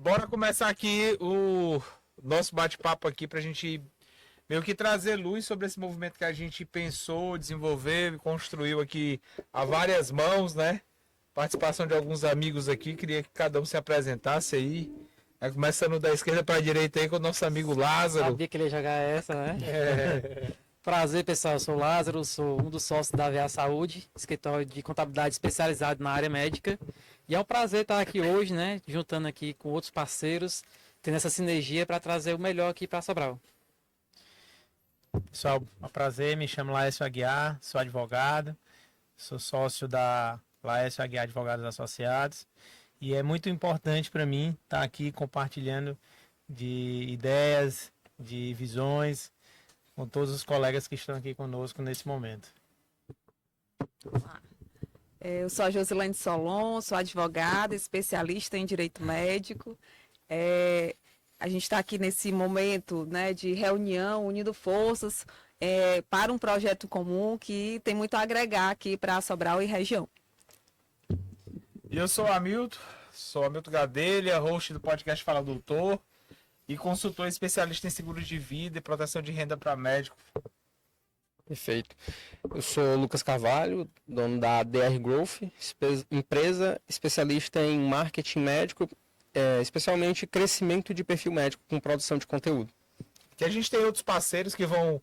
Bora começar aqui o nosso bate-papo aqui para a gente meio que trazer luz sobre esse movimento que a gente pensou, desenvolveu e construiu aqui a várias mãos, né? Participação de alguns amigos aqui, queria que cada um se apresentasse aí. Começando da esquerda para a direita aí com o nosso amigo Lázaro. Sabia que ele ia jogar essa, né? Prazer, pessoal. Eu sou o Lázaro, sou um dos sócios da VA Saúde, escritório de contabilidade especializado na área médica. E é um prazer estar aqui hoje, né? Juntando aqui com outros parceiros, tendo essa sinergia para trazer o melhor aqui para Sobral. Pessoal, é um prazer, me chamo Laércio Aguiar, sou advogado, sou sócio da Laércio Aguiar Advogados Associados e é muito importante para mim estar aqui compartilhando de ideias, de visões com todos os colegas que estão aqui conosco nesse momento. Eu sou a Josilene Solon, sou advogada, especialista em direito médico. A gente está aqui nesse momento, né, de reunião, unindo forças para um projeto comum que tem muito a agregar aqui para Sobral e região. E eu sou Hamilton Gadelha, host do podcast Fala Doutor e consultor especialista em seguros de vida e proteção de renda para médico. Perfeito. Eu sou Lucas Carvalho, dono da DR Growth, empresa especialista em marketing médico, especialmente crescimento de perfil médico com produção de conteúdo. Que a gente tem outros parceiros que vão,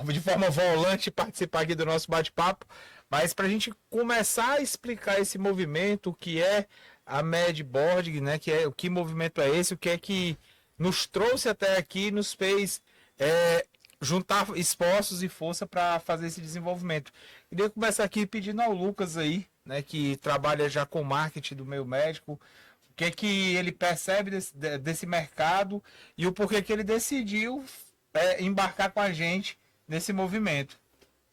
de forma volante, participar aqui do nosso bate-papo, mas para a gente começar a explicar esse movimento, o que é a Medboard, né? Que movimento é esse, o que é que nos trouxe até aqui, nos fez juntar esforços e força para fazer esse desenvolvimento. Queria começar aqui pedindo ao Lucas aí, né, que trabalha já com marketing do meio médico, o que é que ele percebe desse mercado e o porquê que ele decidiu embarcar com a gente nesse movimento.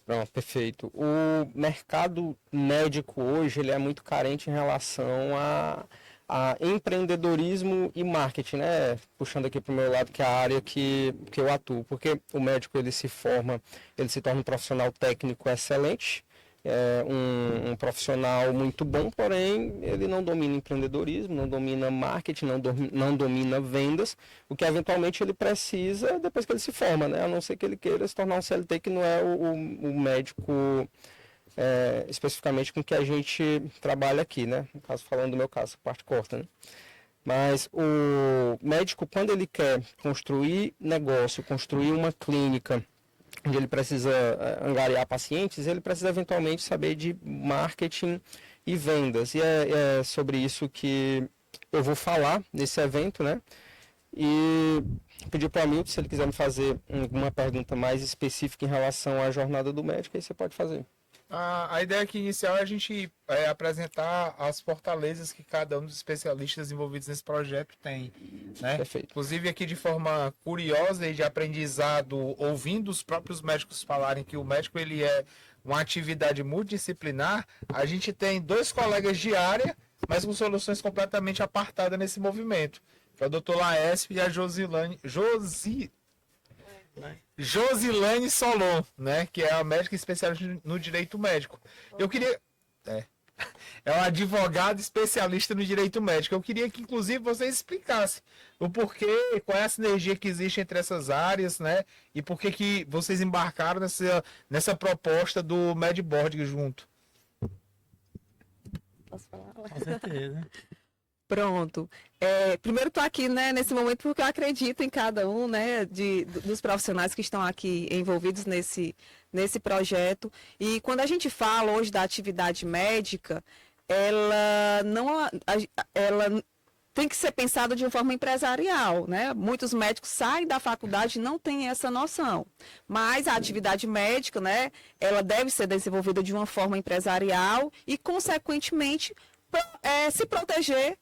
Pronto, perfeito. O mercado médico hoje ele é muito carente em relação a empreendedorismo e marketing, né? Puxando aqui para o meu lado, que é a área que eu atuo. Porque o médico ele se forma, ele se torna um profissional técnico excelente, um profissional muito bom, porém ele não domina empreendedorismo, não domina marketing, não domina vendas, o que eventualmente ele precisa depois que ele se forma, né? A não ser que ele queira se tornar um CLT, que não é o médico especificamente com que a gente trabalha aqui, né? No caso, falando do meu caso, parte corta, né? Mas o médico, quando ele quer construir negócio, construir uma clínica, onde ele precisa angariar pacientes, ele precisa eventualmente saber de marketing e vendas. E é sobre isso que eu vou falar nesse evento, né? E pedir para o Hamilton, se ele quiser me fazer uma pergunta mais específica em relação à jornada do médico, aí você pode fazer. A ideia aqui inicial é a gente apresentar as fortalezas que cada um dos especialistas envolvidos nesse projeto tem, né? Perfeito. Inclusive aqui de forma curiosa e de aprendizado, ouvindo os próprios médicos falarem que o médico ele é uma atividade multidisciplinar, a gente tem dois colegas de área, mas com soluções completamente apartadas nesse movimento, que é o Dr. Laércio e a Josilene Solon, né, que é a médica especialista no direito médico. Eu queria... É um advogado especialista no direito médico. Eu queria que, inclusive, vocês explicassem o porquê, qual é a sinergia que existe entre essas áreas, né, e por que vocês embarcaram nessa proposta do Medboard junto. Posso falar? Com certeza. Pronto. Primeiro estou aqui, né, nesse momento porque eu acredito em cada um, né, dos profissionais que estão aqui envolvidos nesse projeto. E quando a gente fala hoje da atividade médica, ela tem que ser pensada de uma forma empresarial, né? Muitos médicos saem da faculdade e não têm essa noção. Mas a atividade médica, né, ela deve ser desenvolvida de uma forma empresarial e, consequentemente, se proteger,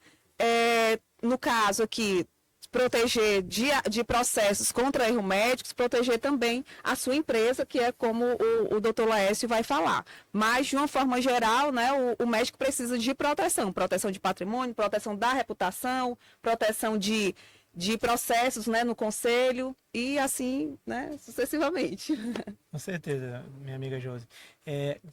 no caso aqui, proteger de processos contra erro médicos, proteger também a sua empresa, que é como o doutor Laércio vai falar. Mas, de uma forma geral, né, o médico precisa de proteção de patrimônio, proteção da reputação, proteção de de processos, né, no conselho e assim, né, sucessivamente. Com certeza, minha amiga Josi.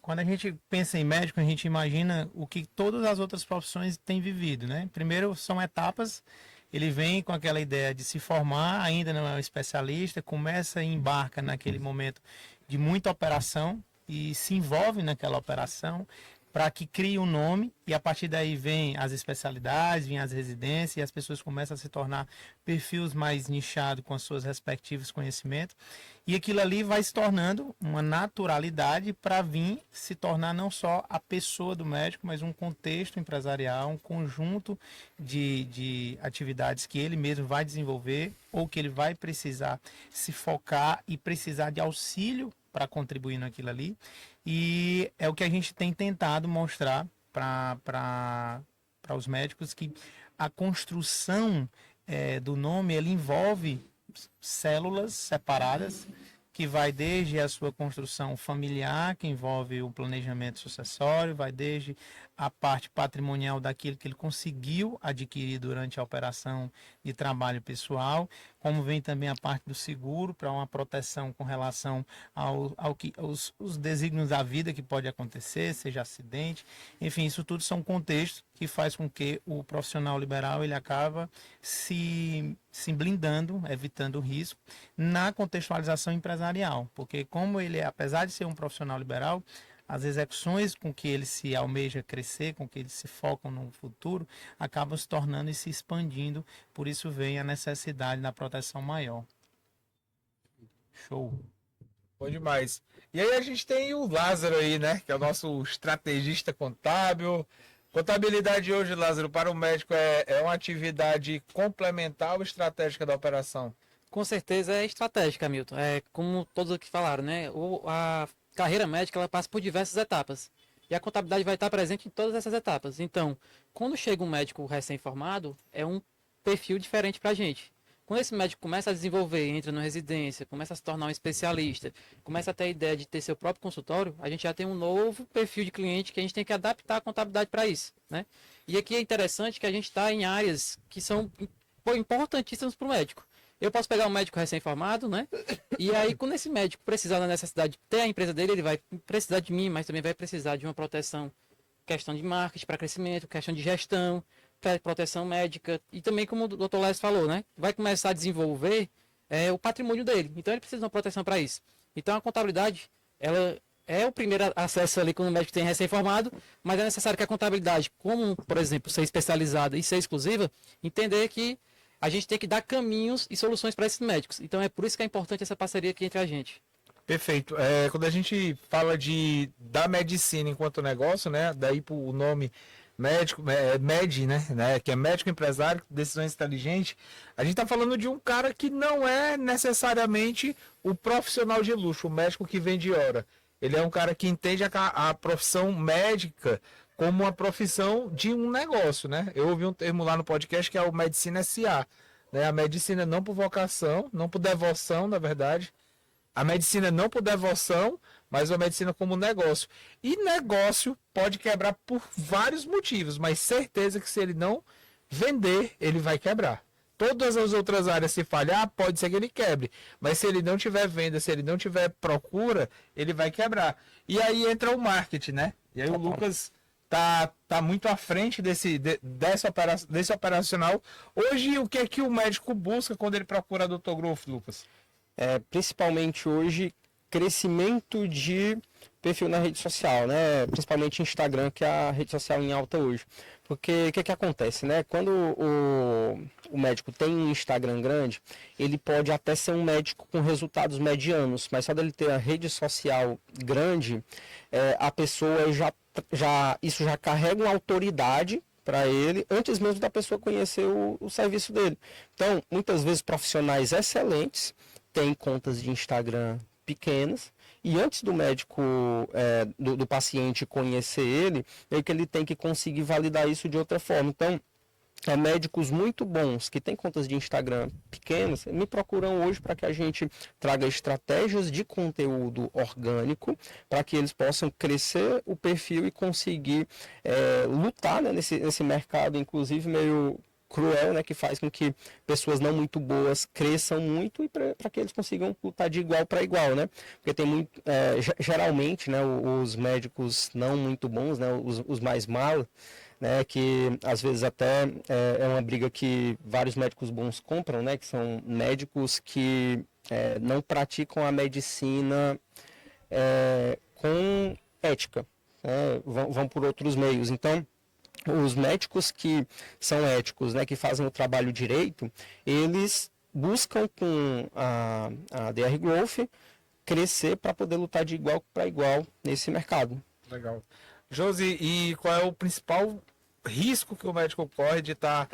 Quando a gente pensa em médico, a gente imagina o que todas as outras profissões têm vivido, né? Primeiro, são etapas. Ele vem com aquela ideia de se formar, ainda não é um especialista, começa e embarca naquele momento de muita operação e se envolve naquela operação para que crie um nome, e a partir daí vem as especialidades, vem as residências, e as pessoas começam a se tornar perfis mais nichados com os seus respectivos conhecimentos, e aquilo ali vai se tornando uma naturalidade para vir se tornar não só a pessoa do médico, mas um contexto empresarial, um conjunto de atividades que ele mesmo vai desenvolver, ou que ele vai precisar se focar e precisar de auxílio para contribuir naquilo ali. E é o que a gente tem tentado mostrar para os médicos, que a construção do nome, ele envolve células separadas, que vai desde a sua construção familiar, que envolve o planejamento sucessório, vai desde a parte patrimonial daquilo que ele conseguiu adquirir durante a operação de trabalho pessoal, como vem também a parte do seguro, para uma proteção com relação aos desígnios da vida que pode acontecer, seja acidente, enfim, isso tudo são contextos que faz com que o profissional liberal ele acaba se blindando, evitando o risco na contextualização empresarial, porque como ele, apesar de ser um profissional liberal, as execuções com que ele se almeja crescer, com que ele se foca no futuro, acabam se tornando e se expandindo, por isso vem a necessidade da proteção maior. Show! Bom demais. E aí a gente tem o Lázaro aí, né? Que é o nosso estrategista contábil. Contabilidade hoje, Lázaro, para o médico é uma atividade complementar ou estratégica da operação? Com certeza é estratégica, Milton. É como todos aqui falaram, né? A carreira médica ela passa por diversas etapas. E a contabilidade vai estar presente em todas essas etapas. Então, quando chega um médico recém-formado, é um perfil diferente para a gente. Quando esse médico começa a desenvolver, entra na residência, começa a se tornar um especialista, começa a ter a ideia de ter seu próprio consultório, a gente já tem um novo perfil de cliente que a gente tem que adaptar a contabilidade para isso, né? E aqui é interessante que a gente está em áreas que são importantíssimas para o médico. Eu posso pegar um médico recém-formado, né? E aí, quando esse médico precisar da necessidade de ter a empresa dele, ele vai precisar de mim, mas também vai precisar de uma proteção, questão de marketing para crescimento, questão de gestão, proteção médica, e também, como o Dr. Lécio falou, né? Vai começar a desenvolver o patrimônio dele. Então, ele precisa de uma proteção para isso. Então, a contabilidade, ela é o primeiro acesso ali quando o médico tem recém-formado, mas é necessário que a contabilidade, como, por exemplo, ser especializada e ser exclusiva, entender que a gente tem que dar caminhos e soluções para esses médicos. Então é por isso que é importante essa parceria aqui entre a gente. Perfeito. Quando a gente fala da medicina enquanto negócio, né? Daí o nome médico, MED, né? Que é médico empresário, decisões inteligentes. A gente está falando de um cara que não é necessariamente o profissional de luxo, o médico que vende hora. Ele é um cara que entende a profissão médica como uma profissão de um negócio, né? Eu ouvi um termo lá no podcast que é o Medicina SA, né? A medicina não por vocação, não por devoção, na verdade. A medicina não por devoção, mas a medicina como negócio. E negócio pode quebrar por vários motivos, mas certeza que se ele não vender, ele vai quebrar. Todas as outras áreas, se falhar, pode ser que ele quebre. Mas se ele não tiver venda, se ele não tiver procura, ele vai quebrar. E aí entra o marketing, né? E aí o Lucas tá muito à frente desse operacional. Hoje, o que é que o médico busca quando ele procura Dr. Growth, Lucas? Principalmente hoje, crescimento de perfil na rede social, né? Principalmente Instagram, que é a rede social em alta hoje. Porque o que acontece, né? Quando o médico tem um Instagram grande, ele pode até ser um médico com resultados medianos, mas só dele ter a rede social grande, a pessoa isso já carrega uma autoridade para ele, antes mesmo da pessoa conhecer o serviço dele. Então, muitas vezes profissionais excelentes têm contas de Instagram pequenas, e antes do médico, do paciente conhecer ele, é que ele tem que conseguir validar isso de outra forma. Então, médicos muito bons que têm contas de Instagram pequenas me procuram hoje para que a gente traga estratégias de conteúdo orgânico para que eles possam crescer o perfil e conseguir lutar, né, nesse mercado, inclusive meio cruel, né, que faz com que pessoas não muito boas cresçam muito e para que eles consigam lutar de igual para igual, né? Porque tem muito, geralmente, né, os médicos não muito bons, né, os mais malos, né, que às vezes até é uma briga que vários médicos bons compram, né, que são médicos que não praticam a medicina com ética, né, vão por outros meios. Então, os médicos que são éticos, né, que fazem o trabalho direito, eles buscam com a DR Growth crescer para poder lutar de igual para igual nesse mercado. Legal. Josi, e qual é o principal risco que o médico corre de estar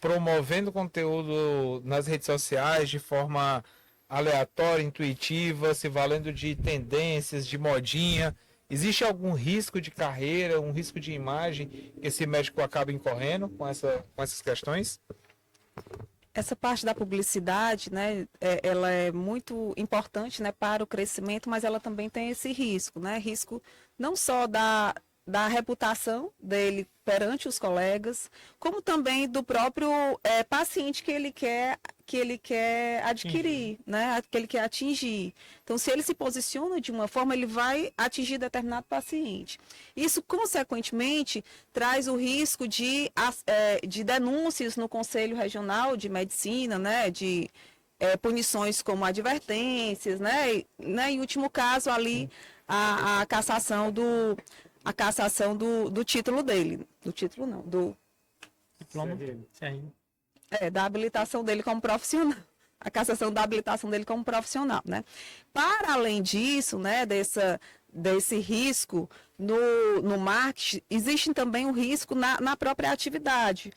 promovendo conteúdo nas redes sociais de forma aleatória, intuitiva, se valendo de tendências, de modinha? Existe algum risco de carreira, um risco de imagem que esse médico acaba incorrendo com essas questões? Essa parte da publicidade, né, ela é muito importante, né, para o crescimento, mas ela também tem esse risco, né, risco não só da reputação dele perante os colegas, como também do próprio paciente que ele quer adquirir, né, que ele quer atingir. Então, se ele se posiciona de uma forma, ele vai atingir determinado paciente. Isso, consequentemente, traz o risco de denúncias no Conselho Regional de Medicina, né, de punições como advertências, né, em último caso ali a cassação do título dele. Do título não, Diploma. CRM. da habilitação dele como profissional. A cassação da habilitação dele como profissional, né? Para além disso, né, desse risco no marketing, existe também o risco na própria atividade.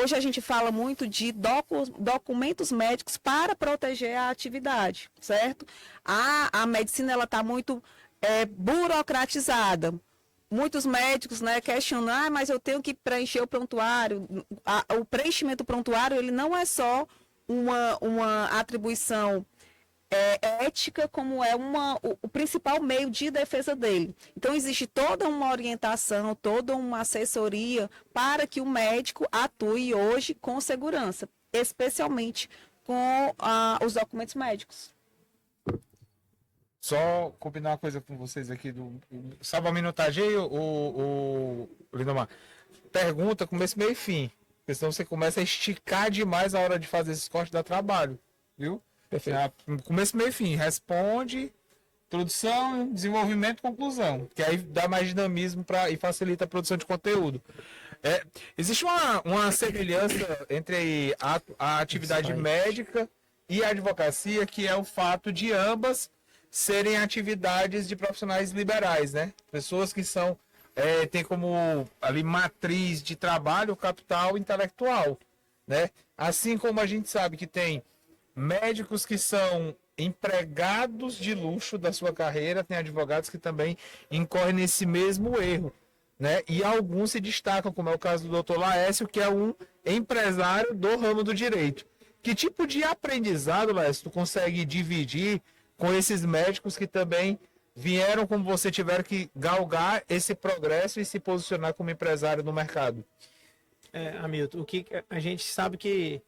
Hoje a gente fala muito de documentos médicos para proteger a atividade, certo? A medicina ela está muito burocratizada. Muitos médicos, né, questionam, mas eu tenho que preencher o prontuário. O preenchimento do prontuário ele não é só uma atribuição ética, como é o principal meio de defesa dele. Então, existe toda uma orientação, toda uma assessoria para que o médico atue hoje com segurança, especialmente com os documentos médicos. Só combinar uma coisa com vocês aqui salva a minutagem, o Lindomar. Pergunta, começo, meio e fim. Porque senão você começa a esticar demais a hora de fazer esses cortes, dá trabalho. Viu? Perfeito. Começo, meio e fim. Responde, introdução, desenvolvimento, conclusão. Que aí dá mais dinamismo e facilita a produção de conteúdo. Existe uma semelhança entre a atividade médica e a advocacia, que é o fato de ambas serem atividades de profissionais liberais, né? Pessoas que tem como ali matriz de trabalho o capital intelectual, né? Assim como a gente sabe que tem médicos que são empregados de luxo da sua carreira, tem advogados que também incorrem nesse mesmo erro, né? E alguns se destacam, como é o caso do Dr. Laércio, que é um empresário do ramo do direito. Que tipo de aprendizado, Laércio, tu consegue dividir com esses médicos que também vieram, como você, tiveram que galgar esse progresso e se posicionar como empresário no mercado? Hamilton, o que a gente sabe que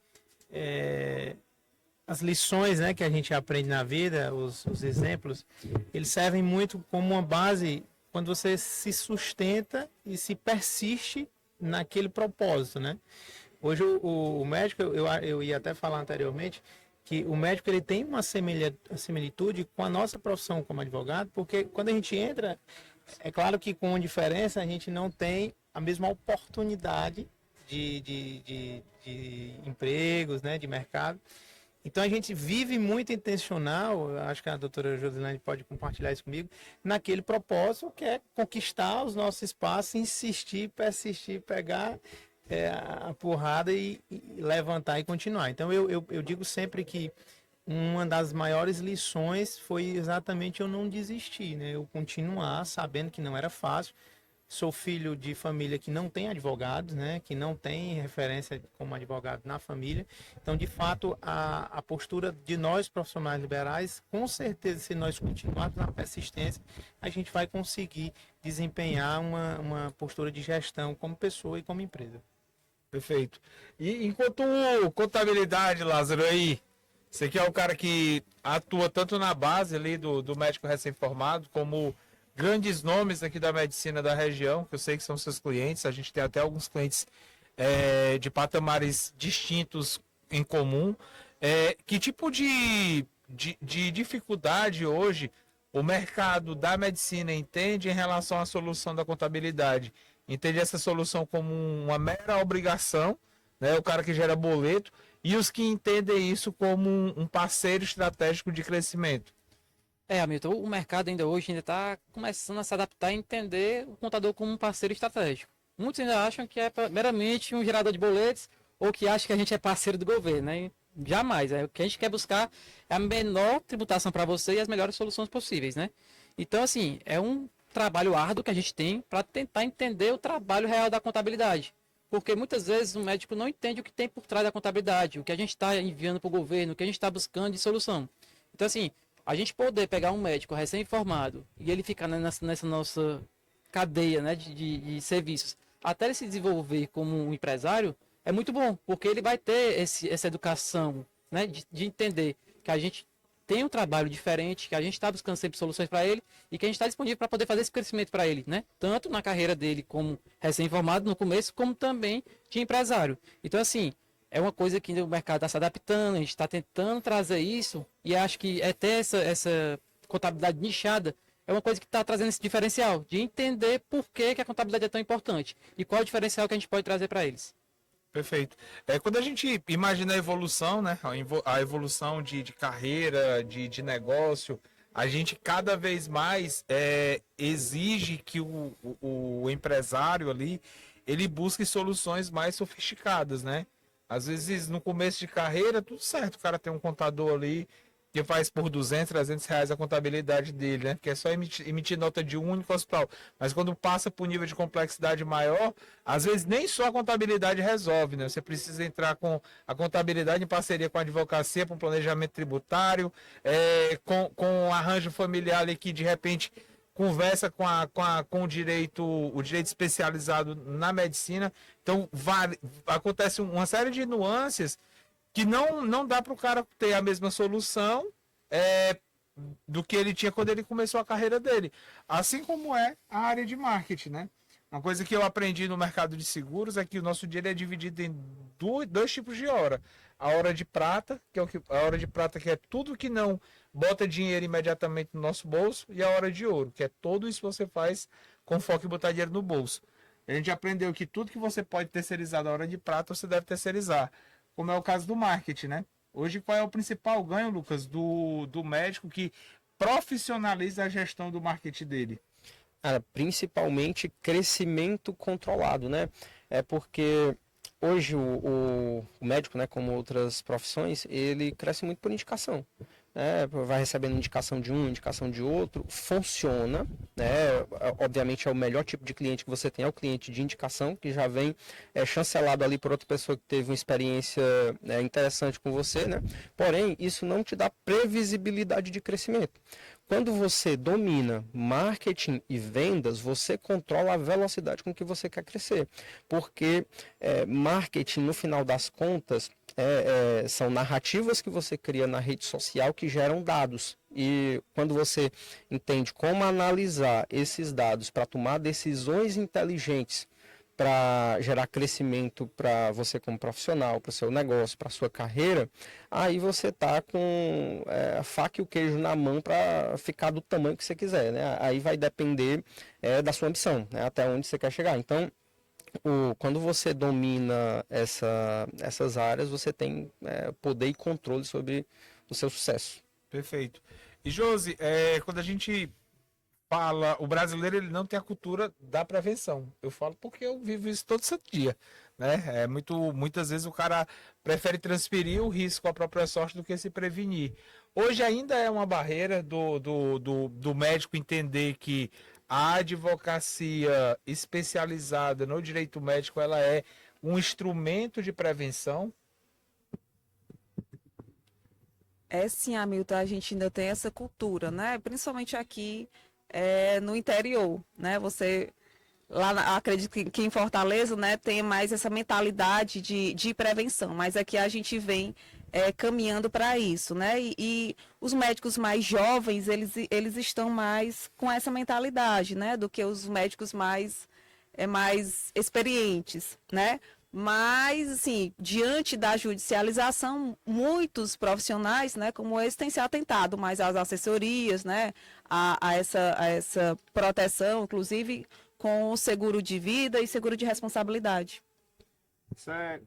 as lições, né, que a gente aprende na vida, os exemplos, eles servem muito como uma base quando você se sustenta e se persiste naquele propósito, né? Hoje o médico, eu ia até falar anteriormente, que o médico ele tem uma similitude com a nossa profissão como advogado, porque quando a gente entra, é claro que com diferença a gente não tem a mesma oportunidade de empregos, né, de mercado. Então a gente vive muito intencional, acho que a doutora Josilane pode compartilhar isso comigo, naquele propósito que é conquistar os nossos espaços, insistir, persistir, pegar a porrada e levantar e continuar. Então eu digo sempre que uma das maiores lições foi exatamente eu não desistir, né? Eu continuar sabendo que não era fácil. Sou filho de família que não tem advogados, né? Que não tem referência como advogado na família. Então, de fato, a postura de nós profissionais liberais, com certeza, se nós continuarmos na persistência, a gente vai conseguir desempenhar uma postura de gestão como pessoa e como empresa. Perfeito. E enquanto contabilidade, Lázaro, aí, você que é o cara que atua tanto na base ali do médico recém-formado, como grandes nomes aqui da medicina da região, que eu sei que são seus clientes, a gente tem até alguns clientes de patamares distintos em comum. Que tipo de dificuldade hoje o mercado da medicina entende em relação à solução da contabilidade? Entende essa solução como uma mera obrigação, né? O cara que gera boleto, e os que entendem isso como um parceiro estratégico de crescimento. Hamilton, o mercado ainda está começando a se adaptar e entender o contador como um parceiro estratégico. Muitos ainda acham que é meramente um gerador de boletos ou que acham que a gente é parceiro do governo, né? Jamais. O que a gente quer buscar é a menor tributação para você e as melhores soluções possíveis, né? Então, assim, é um trabalho árduo que a gente tem para tentar entender o trabalho real da contabilidade. Porque muitas vezes o médico não entende o que tem por trás da contabilidade, o que a gente está enviando para o governo, o que a gente está buscando de solução. Então, assim, a gente poder pegar um médico recém-formado e ele ficar nessa nossa cadeia, né, de serviços, até ele se desenvolver como um empresário, é muito bom, porque ele vai ter essa educação, né, de entender que a gente tem um trabalho diferente, que a gente está buscando sempre soluções para ele e que a gente está disponível para poder fazer esse crescimento para ele, né? Tanto na carreira dele como recém-formado no começo, como também de empresário. Então, assim, é uma coisa que o mercado está se adaptando, a gente está tentando trazer isso e acho que ter essa contabilidade nichada é uma coisa que está trazendo esse diferencial, de entender por que a contabilidade é tão importante e qual é o diferencial que a gente pode trazer para eles. Perfeito. Quando a gente imagina a evolução, né? A evolução de carreira, de negócio, a gente cada vez mais exige que o empresário ali ele busque soluções mais sofisticadas, né? Às vezes no começo de carreira, tudo certo, o cara tem um contador ali que faz por 200, 300 reais a contabilidade dele, né? Que é só emitir nota de um único hospital. Mas quando passa para o nível de complexidade maior, às vezes nem só a contabilidade resolve, né? Você precisa entrar com a contabilidade em parceria com a advocacia para um planejamento tributário, com um arranjo familiar ali que de repente conversa com o direito especializado na medicina. Então, acontece uma série de nuances que não dá para o cara ter a mesma solução do que ele tinha quando ele começou a carreira dele. Assim como é a área de marketing, né? Uma coisa que eu aprendi no mercado de seguros é que o nosso dinheiro é dividido em dois tipos de hora. A hora de prata, a hora de prata que é tudo que não bota dinheiro imediatamente no nosso bolso, e a hora de ouro, que é tudo isso que você faz com foco em botar dinheiro no bolso. A gente aprendeu que tudo que você pode terceirizar da hora de prata, você deve terceirizar. Como é o caso do marketing, né? Hoje, qual é o principal ganho, Lucas, do médico que profissionaliza a gestão do marketing dele? Cara, principalmente crescimento controlado, né? É porque hoje o médico, né, como outras profissões, ele cresce muito por indicação. Vai recebendo indicação de um, indicação de outro, funciona, né? Obviamente é o melhor tipo de cliente que você tem, é o cliente de indicação, que já vem chancelado ali por outra pessoa que teve uma experiência interessante com você, né? Porém, isso não te dá previsibilidade de crescimento. Quando você domina marketing e vendas, você controla a velocidade com que você quer crescer. Porque marketing, no final das contas, são narrativas que você cria na rede social que geram dados. E quando você entende como analisar esses dados para tomar decisões inteligentes, para gerar crescimento para você como profissional, para o seu negócio, para a sua carreira, aí você está com a faca e o queijo na mão para ficar do tamanho que você quiser, né? Aí vai depender da sua ambição, né? Até onde você quer chegar. Então, quando você domina essas áreas, você tem poder e controle sobre o seu sucesso. Perfeito. E Josi, quando a gente fala, o brasileiro ele não tem a cultura da prevenção. Eu falo porque eu vivo isso todo santo dia, né? Muitas vezes o cara prefere transferir o risco à própria sorte do que se prevenir. Hoje ainda é uma barreira do médico entender que a advocacia especializada no direito médico ela é um instrumento de prevenção. Sim, Hamilton, a gente ainda tem essa cultura, né? Principalmente aqui no interior, né? Você acredito que em Fortaleza, né, tem mais essa mentalidade de prevenção, mas aqui a gente vem caminhando para isso, né? E os médicos mais jovens, eles estão mais com essa mentalidade, né, do que os médicos mais experientes, né? Mas, assim, diante da judicialização, muitos profissionais, né, como esse, têm se atentado mais às assessorias, né, a essa proteção, inclusive com o seguro de vida e seguro de responsabilidade. Isso é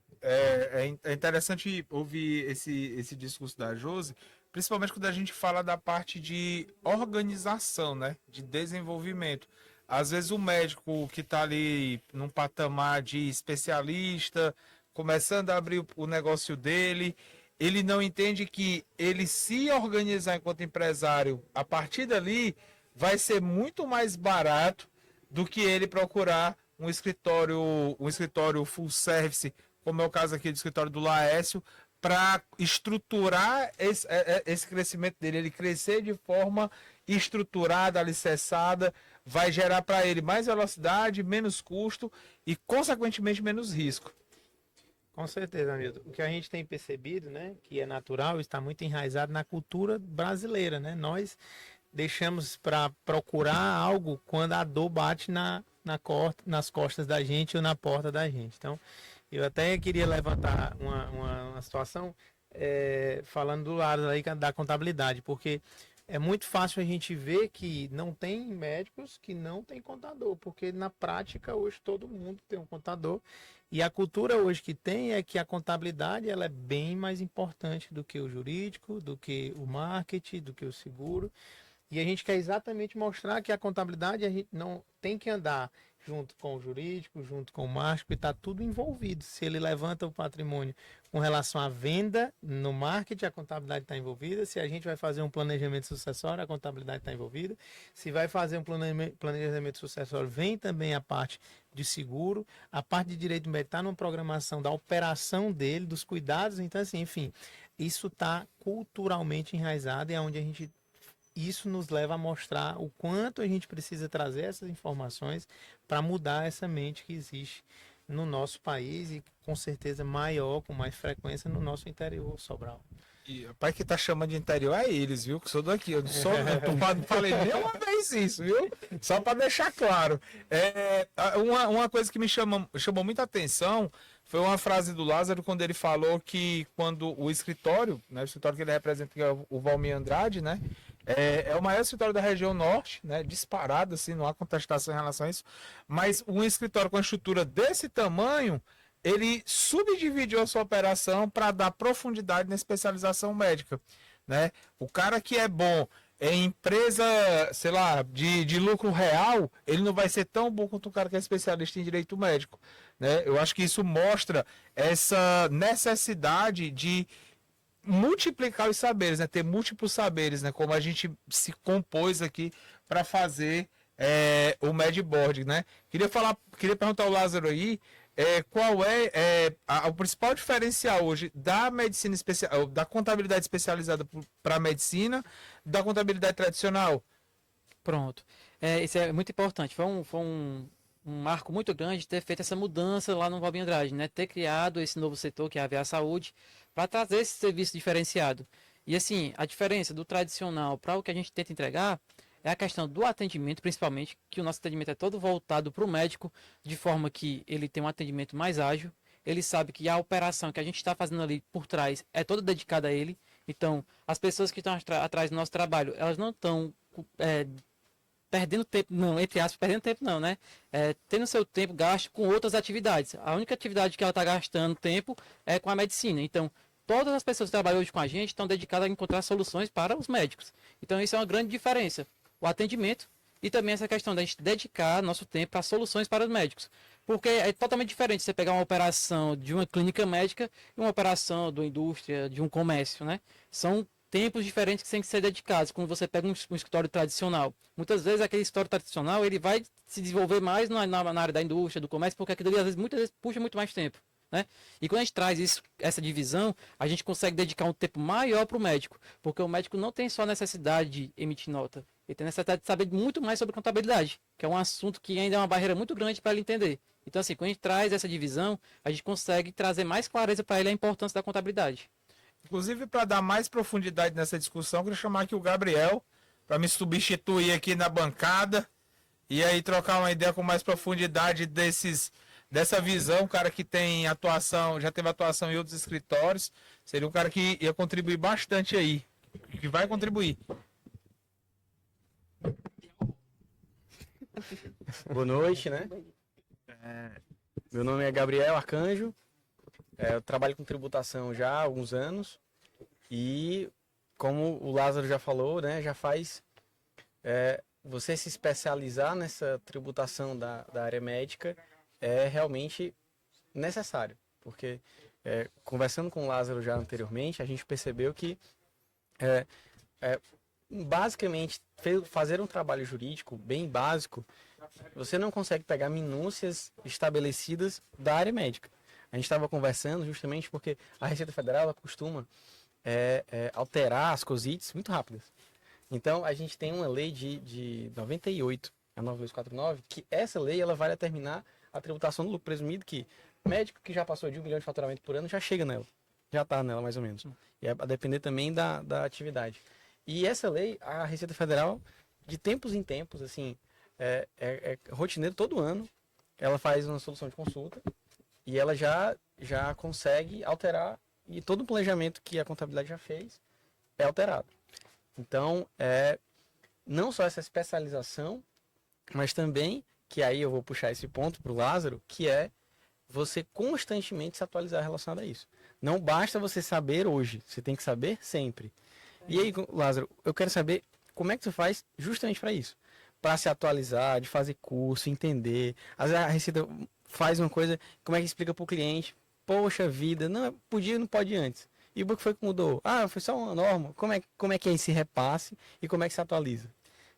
interessante ouvir esse discurso da Josi, principalmente quando a gente fala da parte de organização, né, de desenvolvimento. Às vezes o médico que está ali num patamar de especialista, começando a abrir o negócio dele, ele não entende que ele se organizar enquanto empresário, a partir dali, vai ser muito mais barato do que ele procurar um escritório full service, como é o caso aqui do escritório do Laércio, para estruturar esse crescimento dele, ele crescer de forma estruturada, alicerçada, vai gerar para ele mais velocidade, menos custo e, consequentemente, menos risco. Com certeza, Hamilton. O que a gente tem percebido, né, que é natural, está muito enraizado na cultura brasileira, né? Nós deixamos para procurar algo quando a dor bate nas costas da gente ou na porta da gente. Então, eu até queria levantar uma situação falando do lado aí da contabilidade, porque é muito fácil a gente ver que não tem médicos que não tem contador, porque na prática hoje todo mundo tem um contador e a cultura hoje que tem é que a contabilidade ela é bem mais importante do que o jurídico, do que o marketing, do que o seguro. E a gente quer exatamente mostrar que a contabilidade a gente não tem que andar junto com o jurídico, junto com o marketing, está tudo envolvido. Se ele levanta o patrimônio com relação à venda, no marketing a contabilidade está envolvida. Se a gente vai fazer um planejamento sucessório, a contabilidade está envolvida. Se vai fazer um planejamento sucessório, vem também a parte de seguro. A parte de direito médico está numa programação da operação dele, dos cuidados. Então, assim, enfim, isso está culturalmente enraizado e é onde a gente... Isso nos leva a mostrar o quanto a gente precisa trazer essas informações para mudar essa mente que existe no nosso país e com certeza maior, com mais frequência no nosso interior, Sobral. E o pai que tá chamando de interior é eles, viu? Que sou daqui. Eu não falei nenhuma vez isso, viu? Só para deixar claro. Uma coisa que me chamou muita atenção foi uma frase do Lázaro quando ele falou que quando o escritório, né, o escritório que ele representa, que é o Valmir Andrade, né? É o maior escritório da região norte, né? Disparado, assim, não há contestação em relação a isso. Mas um escritório com a estrutura desse tamanho, ele subdividiu a sua operação para dar profundidade na especialização médica, né? O cara que é bom em empresa, sei lá, de lucro real, ele não vai ser tão bom quanto o cara que é especialista em direito médico, né? Eu acho que isso mostra essa necessidade de multiplicar os saberes, né? Ter múltiplos saberes, né? Como a gente se compôs aqui para fazer o Medboard, né? Queria perguntar ao Lázaro aí qual o principal diferencial hoje da medicina especial, da contabilidade especializada para a medicina, da contabilidade tradicional. Pronto. Isso é muito importante. Foi um marco muito grande ter feito essa mudança lá no Valmir Andrade, né? Ter criado esse novo setor que é a VA Saúde para trazer esse serviço diferenciado. E assim, a diferença do tradicional para o que a gente tenta entregar é a questão do atendimento, principalmente, que o nosso atendimento é todo voltado para o médico, de forma que ele tem um atendimento mais ágil, ele sabe que a operação que a gente está fazendo ali por trás é toda dedicada a ele. Então, as pessoas que estão atrás do nosso trabalho, elas não estão perdendo tempo, não, entre aspas, perdendo tempo não, né? Tendo seu tempo gasto com outras atividades. A única atividade que ela está gastando tempo é com a medicina. Então, todas as pessoas que trabalham hoje com a gente estão dedicadas a encontrar soluções para os médicos. Então, isso é uma grande diferença. O atendimento e também essa questão da gente dedicar nosso tempo a soluções para os médicos. Porque é totalmente diferente você pegar uma operação de uma clínica médica e uma operação de uma indústria, de um comércio, né? São tempos diferentes que têm que ser dedicados quando você pega um escritório tradicional. Muitas vezes aquele escritório tradicional ele vai se desenvolver mais na área da indústria, do comércio, porque aquilo ali muitas vezes puxa muito mais tempo, né? E quando a gente traz essa divisão, a gente consegue dedicar um tempo maior para o médico, porque o médico não tem só a necessidade de emitir nota, Ele tem necessidade de saber muito mais sobre contabilidade, que é um assunto que ainda é uma barreira muito grande para ele entender. Então, assim, quando a gente traz essa divisão, a gente consegue trazer mais clareza para ele a importância da contabilidade. Inclusive, para dar mais profundidade nessa discussão, eu queria chamar aqui o Gabriel para me substituir aqui na bancada e aí trocar uma ideia com mais profundidade dessa visão. Um cara que tem atuação, já teve atuação em outros escritórios, seria um cara que ia contribuir bastante aí, que vai contribuir. Boa noite, né? Meu nome é Gabriel Arcanjo, eu trabalho com tributação já há alguns anos e, como o Lázaro já falou, né, já faz você se especializar nessa tributação da área médica é realmente necessário, porque conversando com o Lázaro já anteriormente, a gente percebeu que basicamente fazer um trabalho jurídico bem básico, você não consegue pegar minúcias estabelecidas da área médica. A gente estava conversando justamente porque a Receita Federal ela costuma alterar as COSITs muito rápidas. Então, a gente tem uma lei de 98, a 9249, que essa lei ela vai determinar a tributação do lucro presumido, que médico que já passou de 1 milhão de faturamento por ano já chega nela, já está nela mais ou menos. E é a depender também da atividade. E essa lei, a Receita Federal, de tempos em tempos, assim, rotineiro todo ano, ela faz uma solução de consulta e ela já consegue alterar e todo o planejamento que a contabilidade já fez é alterado. Então, não só essa especialização, mas também, que aí eu vou puxar esse ponto para o Lázaro, que é você constantemente se atualizar relacionado a isso. Não basta você saber hoje, você tem que saber sempre. E aí, Lázaro, eu quero saber como é que você faz justamente para isso. Para se atualizar, de fazer curso, entender. Às vezes a Receita faz uma coisa, como é que explica para o cliente? Poxa vida, não, podia, não pode antes. E o que foi que mudou? Ah, foi só uma norma. Como é que é esse repasse e como é que se atualiza?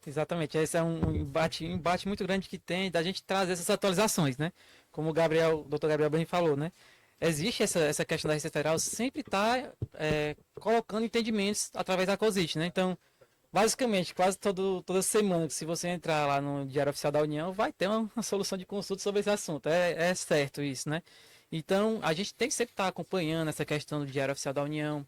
Exatamente, esse é um embate muito grande que tem da gente trazer essas atualizações, né? Como o Dr. Gabriel bem falou, né? Existe essa questão da Receita Federal sempre estar colocando entendimentos através da COSIT, né? Então, basicamente, quase toda semana, se você entrar lá no Diário Oficial da União, vai ter uma solução de consulta sobre esse assunto. É certo isso, né? Então, a gente tem que sempre estar acompanhando essa questão do Diário Oficial da União.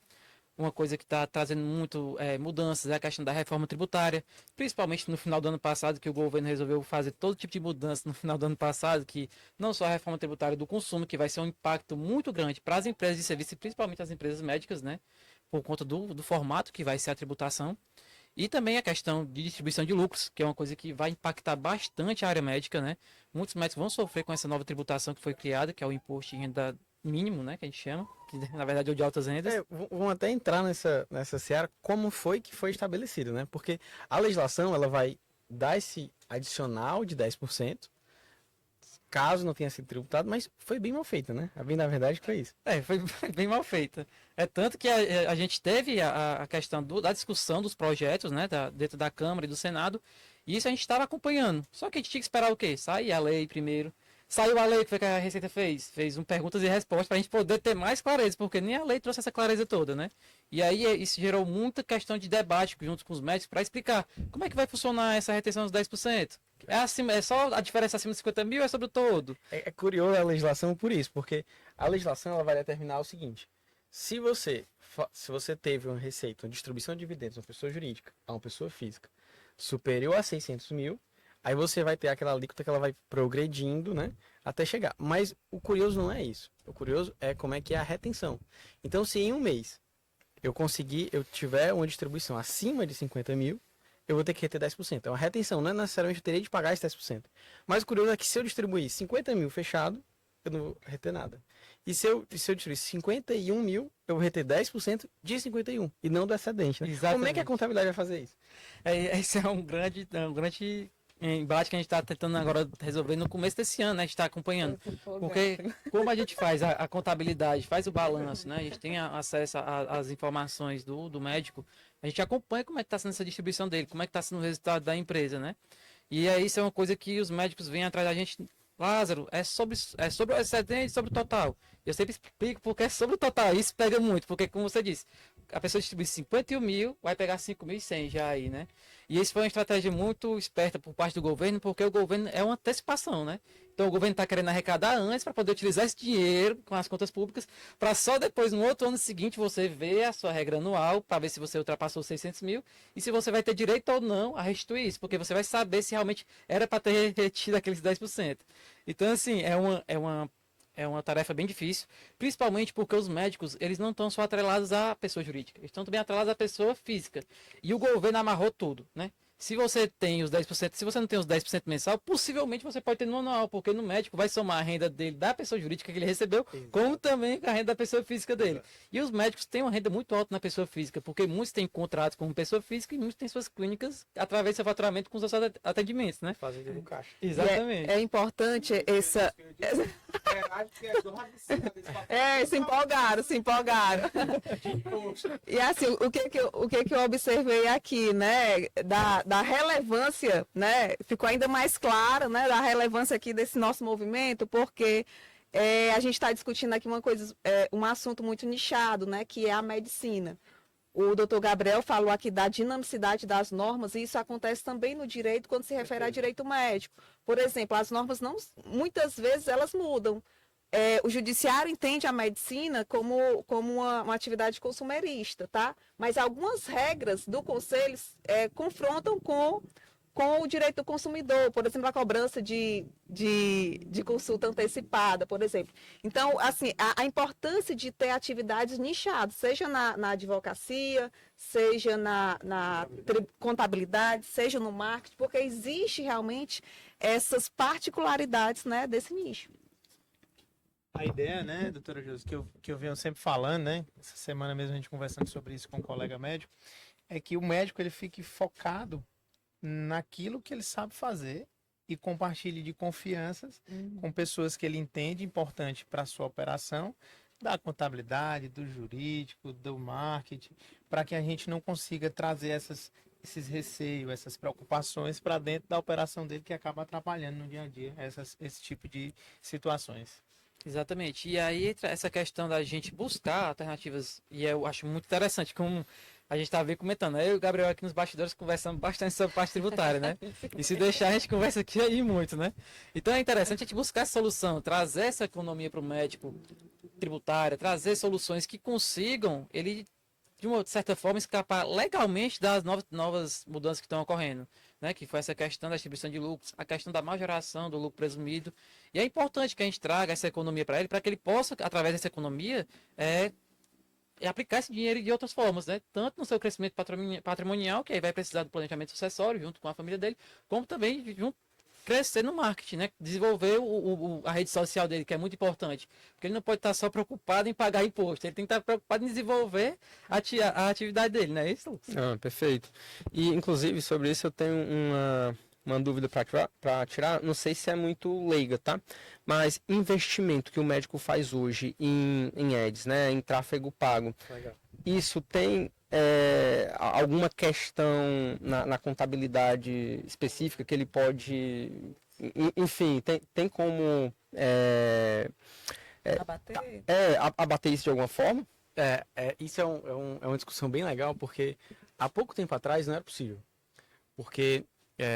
Uma coisa que está trazendo muito mudanças é a questão da reforma tributária, principalmente no final do ano passado, que o governo resolveu fazer todo tipo de mudança no final do ano passado, que não só a reforma tributária do consumo, que vai ser um impacto muito grande para as empresas de serviço, e principalmente as empresas médicas, né, por conta do formato que vai ser a tributação, e também a questão de distribuição de lucros, que é uma coisa que vai impactar bastante a área médica, né. Muitos médicos vão sofrer com essa nova tributação que foi criada, que é o imposto de renda mínimo, né, que a gente chama, que na verdade é o de altas rendas. Vamos até entrar nessa seara, como foi que foi estabelecido, né? Porque a legislação, ela vai dar esse adicional de 10%, caso não tenha sido tributado, mas foi bem mal feita, né? A bem da verdade foi isso. Foi bem mal feita. É tanto que a gente teve a questão da discussão dos projetos, né, dentro da Câmara e do Senado, e isso a gente estava acompanhando. Só que a gente tinha que esperar o quê? Sair a lei primeiro. Saiu a lei, que foi que a Receita fez? Fez perguntas e respostas para a gente poder ter mais clareza, porque nem a lei trouxe essa clareza toda, né? E aí isso gerou muita questão de debate junto com os médicos para explicar como é que vai funcionar essa retenção dos 10%. É só a diferença acima de 50 mil, é sobre o todo. É curioso a legislação por isso, porque a legislação ela vai determinar o seguinte: se você teve uma receita, uma distribuição de dividendos de uma pessoa jurídica a uma pessoa física superior a 600 mil, aí você vai ter aquela alíquota que ela vai progredindo, né, até chegar. Mas o curioso não é isso. O curioso é como é que é a retenção. Então, se em um mês eu tiver uma distribuição acima de 50 mil, eu vou ter que reter 10%. É uma retenção, não é necessariamente eu teria de pagar esse 10%. Mas o curioso é que se eu distribuir 50 mil fechado, eu não vou reter nada. E se eu distribuir 51 mil, eu vou reter 10% de 51, e não do excedente, né? Exatamente. Como é que a contabilidade vai fazer isso? Esse é um grande embate que a gente está tentando agora resolver no começo desse ano, né? A gente está acompanhando. Porque como a gente faz a contabilidade, faz o balanço, né? A gente tem acesso às informações do médico, a gente acompanha como é que está sendo essa distribuição dele, como é que está sendo o resultado da empresa, né? E aí isso é uma coisa que os médicos vêm atrás da gente. Lázaro, é sobre o excedente e sobre o total. Eu sempre explico porque é sobre o total. Isso pega muito, porque como você disse, a pessoa distribui 51 mil, vai pegar 5.100 já aí, né? E isso foi uma estratégia muito esperta por parte do governo, porque o governo é uma antecipação, né? Então o governo está querendo arrecadar antes para poder utilizar esse dinheiro com as contas públicas, para só depois, no outro ano seguinte, você ver a sua regra anual, para ver se você ultrapassou 600 mil e se você vai ter direito ou não a restituir isso, porque você vai saber se realmente era para ter retido aqueles 10%. Então, assim, é uma tarefa bem difícil, principalmente porque os médicos, eles não estão só atrelados à pessoa jurídica, eles estão também atrelados à pessoa física. E o governo amarrou tudo, né? Se você tem os 10%, se você não tem os 10% mensal, possivelmente você pode ter no anual, porque no médico vai somar a renda dele da pessoa jurídica que ele recebeu, como também a renda da pessoa física dele. E os médicos têm uma renda muito alta na pessoa física, porque muitos têm contratos com pessoa física e muitos têm suas clínicas através do seu faturamento com os seus atendimentos, né? Fazem no caixa. Exatamente. É importante essa. Se empolgaram, se empolgaram. E assim, o que que eu observei aqui, né, da relevância, né, ficou ainda mais claro, né, da relevância aqui desse nosso movimento, porque a gente está discutindo aqui uma coisa, um assunto muito nichado, né, que é a medicina. O doutor Gabriel falou aqui da dinamicidade das normas, e isso acontece também no direito quando se refere a direito médico. Por exemplo, as normas muitas vezes elas mudam. O judiciário entende a medicina como uma atividade consumerista, tá? Mas algumas regras do conselho confrontam com o direito do consumidor, por exemplo, a cobrança de consulta antecipada, por exemplo. Então, assim, a importância de ter atividades nichadas, seja na advocacia, seja na contabilidade, seja no marketing, porque existe realmente essas particularidades, né, desse nicho. A ideia, né, doutora Josi, que eu venho sempre falando, né, essa semana mesmo a gente conversando sobre isso com um colega médico, é que o médico ele fique focado naquilo que ele sabe fazer e compartilhe de confianças com pessoas que ele entende importante para a sua operação, da contabilidade, do jurídico, do marketing, para que a gente não consiga trazer esses receios, essas preocupações para dentro da operação dele, que acaba atrapalhando no dia a dia esse tipo de situações. Exatamente. E aí entra essa questão da gente buscar alternativas, e eu acho muito interessante, como a gente estava comentando, né? Eu e o Gabriel aqui nos bastidores conversamos bastante sobre parte tributária, né? E se deixar, a gente conversa aqui aí muito, né? Então é interessante a gente buscar essa solução, trazer essa economia para o médico tributária, trazer soluções que consigam ele, de uma certa forma, escapar legalmente das novas mudanças que estão ocorrendo, né? Que foi essa questão da distribuição de lucros, a questão da majoração do lucro presumido. E é importante que a gente traga essa economia para que ele possa, através dessa economia, aplicar esse dinheiro de outras formas, né? Tanto no seu crescimento patrimonial, que aí vai precisar do planejamento sucessório junto com a família dele, como também crescer no marketing, né? Desenvolver a rede social dele, que é muito importante. Porque ele não pode estar só preocupado em pagar imposto, ele tem que estar preocupado em desenvolver a atividade dele, não é isso, Lucas? Perfeito. E, inclusive, sobre isso eu tenho uma dúvida para tirar, não sei se é muito leiga, tá? Mas investimento que o médico faz hoje em ads, né? Em tráfego pago, Legal. isso tem alguma questão na contabilidade específica que ele pode... Enfim, tem como abater isso de alguma forma? Isso é uma discussão bem legal, porque há pouco tempo atrás não era possível. Porque,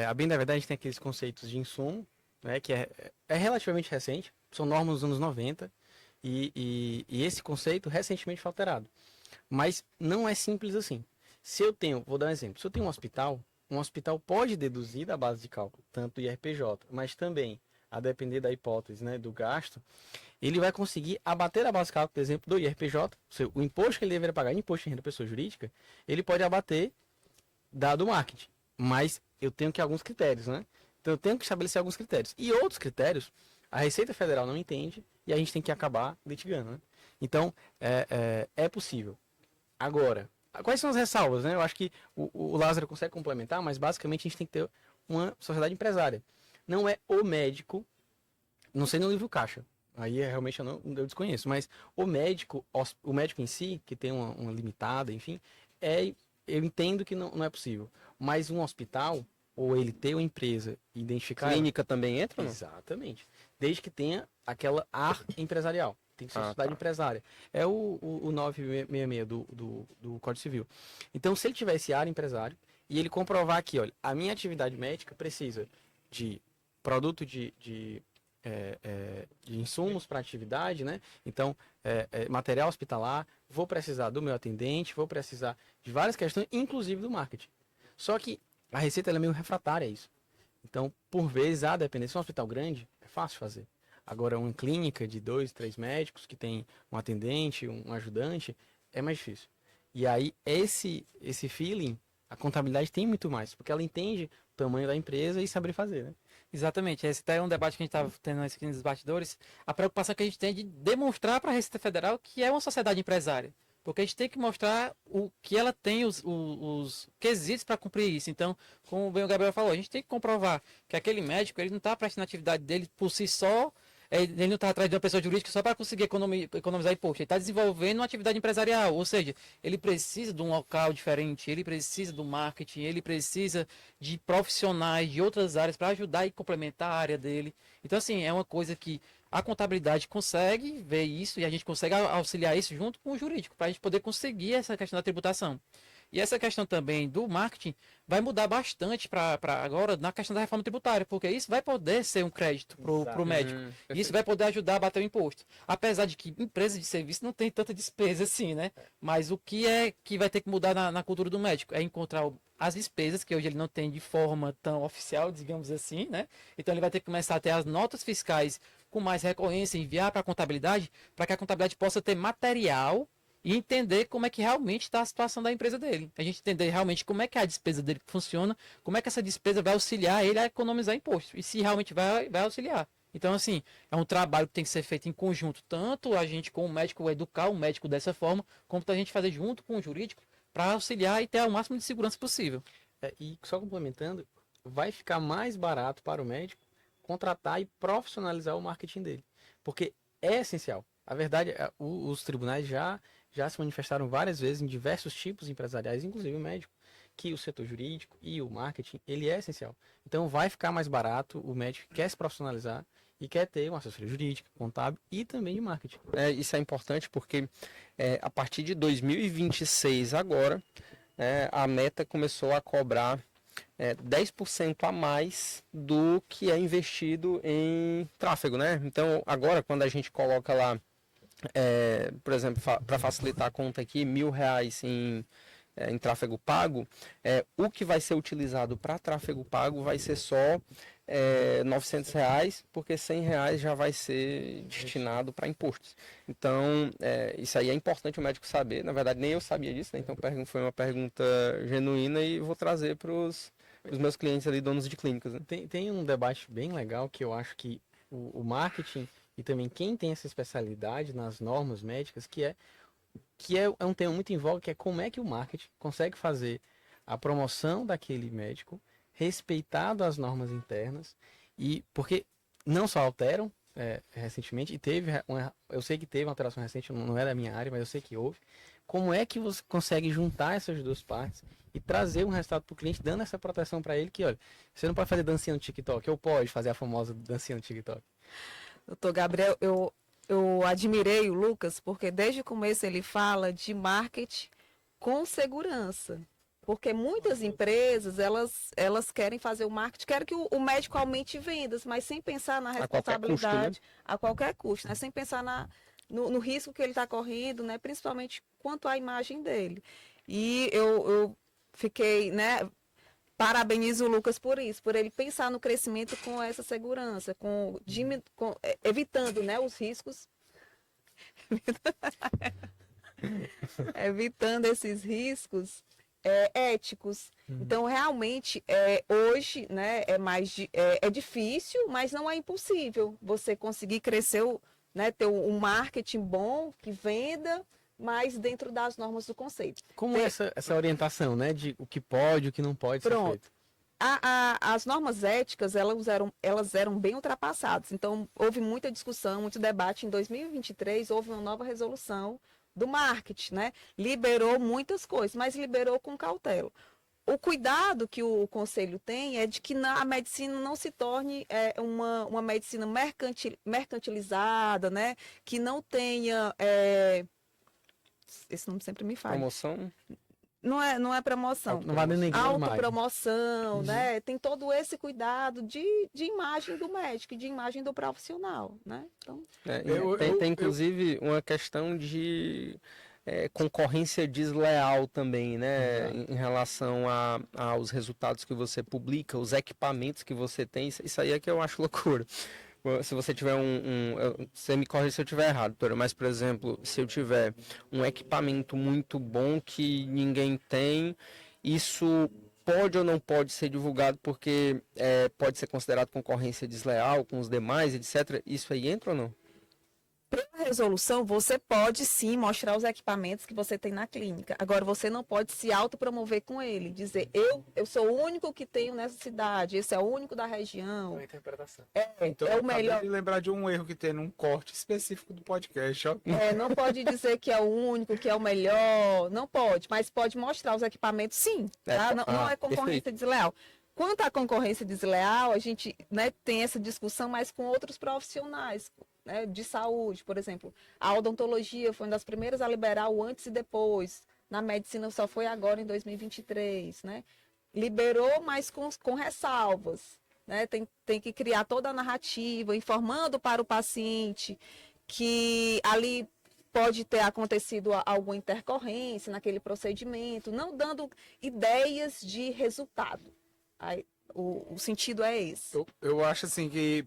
a bem da verdade, a gente tem aqueles conceitos de insumo, né, que é relativamente recente, são normas dos anos 90, e esse conceito recentemente foi alterado. Mas não é simples assim. Vou dar um exemplo, se eu tenho um hospital pode deduzir da base de cálculo, tanto do IRPJ, mas também, a depender da hipótese, né, do gasto, ele vai conseguir abater a base de cálculo, por exemplo, do IRPJ, o imposto que ele deveria pagar, imposto de renda da pessoa jurídica, ele pode abater do marketing. Mas eu tenho que alguns critérios, né? Então eu tenho que estabelecer alguns critérios. E outros critérios, a Receita Federal não entende e a gente tem que acabar litigando, né? Então, é possível. Agora, quais são as ressalvas, né? Eu acho que o Lázaro consegue complementar, mas basicamente a gente tem que ter uma sociedade empresária. Não é o médico, não sei no livro caixa, aí realmente eu desconheço, mas o médico em si, que tem uma limitada, enfim, eu entendo que não é possível. Mas um hospital, ou ele ter uma empresa, identificar... Clínica também entra, não? Exatamente. Desde que tenha aquela ar empresarial. tem que ser Ah, sociedade tá. empresária. É o 966 do Código Civil. Então, se ele tiver esse área empresário e ele comprovar que, olha, a minha atividade médica precisa de produto de insumos para atividade, né? Então, material hospitalar, vou precisar do meu atendente, vou precisar de várias questões, inclusive do marketing. Só que a Receita ela é meio refratária a isso. Então, por vezes, a depender se é um hospital grande, é fácil fazer. Agora, uma clínica de 2, 3 médicos que tem um atendente, um ajudante, é mais difícil. E aí, esse feeling, a contabilidade tem muito mais, porque ela entende o tamanho da empresa e saber fazer, né? Exatamente, esse até é um debate que a gente estava tendo aqui nos bastidores. A preocupação que a gente tem é de demonstrar para a Receita Federal que é uma sociedade empresária. Porque a gente tem que mostrar o que ela tem, os quesitos para cumprir isso. Então, como bem o Gabriel falou, a gente tem que comprovar que aquele médico ele não está prestando a atividade dele por si só, ele não está atrás de uma pessoa jurídica só para conseguir economizar imposto. Ele está desenvolvendo uma atividade empresarial, ou seja, ele precisa de um local diferente, ele precisa do marketing, ele precisa de profissionais de outras áreas para ajudar e complementar a área dele. Então, assim, é uma coisa que a contabilidade consegue ver isso e a gente consegue auxiliar isso junto com o jurídico, para a gente poder conseguir essa questão da tributação. E essa questão também do marketing vai mudar bastante para agora na questão da reforma tributária, porque isso vai poder ser um crédito para o médico. Isso vai poder ajudar a bater o imposto. Apesar de que empresas de serviço não tem tanta despesa assim, né? Mas o que é que vai ter que mudar na cultura do médico? É encontrar as despesas, que hoje ele não tem de forma tão oficial, digamos assim, né? Então ele vai ter que começar a ter as notas fiscais com mais recorrência, enviar para a contabilidade, para que a contabilidade possa ter material e entender como é que realmente está a situação da empresa dele. A gente entender realmente como é que a despesa dele funciona, como é que essa despesa vai auxiliar ele a economizar imposto, e se realmente vai auxiliar. Então, assim, é um trabalho que tem que ser feito em conjunto, tanto a gente com o médico, educar o médico dessa forma, como a gente fazer junto com o jurídico, para auxiliar e ter o máximo de segurança possível. E só complementando, vai ficar mais barato para o médico contratar e profissionalizar o marketing dele. Porque é essencial. A verdade, os tribunais já se manifestaram várias vezes em diversos tipos empresariais, inclusive o médico, que o setor jurídico e o marketing, ele é essencial. Então vai ficar mais barato, o médico quer se profissionalizar e quer ter uma assessoria jurídica, contábil e também de marketing. Isso é importante porque a partir de 2026 agora, a Meta começou a cobrar 10% a mais do que é investido em tráfego, né? Então agora quando a gente coloca lá, por exemplo, para facilitar a conta aqui, R$ 1.000 em tráfego pago, o que vai ser utilizado para tráfego pago vai ser só R$ 900, porque R$ 100 já vai ser destinado para impostos. Então, isso aí é importante o médico saber. Na verdade, nem eu sabia disso, né? Então foi uma pergunta genuína e vou trazer para os meus clientes ali, donos de clínicas. Né? Tem um debate bem legal que eu acho que o marketing e também quem tem essa especialidade nas normas médicas, que é um tema muito em voga, que é como é que o marketing consegue fazer a promoção daquele médico respeitado as normas internas, e porque não só alteram recentemente, e eu sei que teve uma alteração recente, não é da minha área, mas eu sei que houve. Como é que você consegue juntar essas duas partes e trazer um resultado para o cliente, dando essa proteção para ele, que olha, você não pode fazer dancinha no TikTok, ou pode fazer a famosa dancinha no TikTok. Doutor Gabriel, eu admirei o Lucas, porque desde o começo ele fala de marketing com segurança. Porque muitas empresas, elas querem fazer o marketing, querem que o médico aumente vendas, mas sem pensar na responsabilidade, a qualquer custo, né? Sem pensar no risco que ele está correndo, né? Principalmente quanto à imagem dele. E eu fiquei, né? Parabenizo o Lucas por isso, por ele pensar no crescimento com essa segurança, evitando, né, os riscos, evitando esses riscos éticos. Então, realmente, hoje, né, é difícil, mas não é impossível você conseguir crescer, né, ter um marketing bom, que venda, mas dentro das normas do conceito. Como essa orientação, né, de o que pode, o que não pode ser feito? As normas éticas, elas eram bem ultrapassadas. Então, houve muita discussão, muito debate. Em 2023, houve uma nova resolução do marketing, né? Liberou muitas coisas, mas liberou com cautela. o cuidado que o conselho tem é de que a medicina não se torne uma medicina mercantilizada, né? Que não tenha. Esse nome sempre me falha. Promoção. Não é promoção. Não vai denegrir a imagem. Autopromoção, né? Tem todo esse cuidado de imagem do médico, de imagem do profissional, né? Então, Tem inclusive uma questão de concorrência desleal também, né? Em relação aos resultados que você publica, os equipamentos que você tem. Isso aí é que eu acho loucura. Se você tiver você me corrige se eu estiver errado, doutora, mas, por exemplo, se eu tiver um equipamento muito bom que ninguém tem, isso pode ou não pode ser divulgado porque pode ser considerado concorrência desleal com os demais, etc. Isso aí entra ou não? pela resolução, você pode sim mostrar os equipamentos que você tem na clínica. Agora, você não pode se autopromover com ele, dizer, eu sou o único que tenho nessa cidade, esse é o único da região. Uma interpretação. Então, É eu o melhor. acabei de lembrar de um erro que tem num corte específico do podcast, ó. Não pode dizer que é o único, que é o melhor, não pode, mas pode mostrar os equipamentos sim, tá? Não é concorrência perfeito. desleal. Quanto à concorrência desleal, a gente, né, tem essa discussão mais com outros profissionais, né, de saúde, por exemplo. A odontologia foi uma das primeiras a liberar o antes e depois. Na medicina só foi agora em 2023, né? Liberou, mas com ressalvas, né? Tem que criar toda a narrativa, informando para o paciente que ali pode ter acontecido alguma intercorrência naquele procedimento, não dando ideias de resultado. Aí, o sentido é esse. Eu acho assim que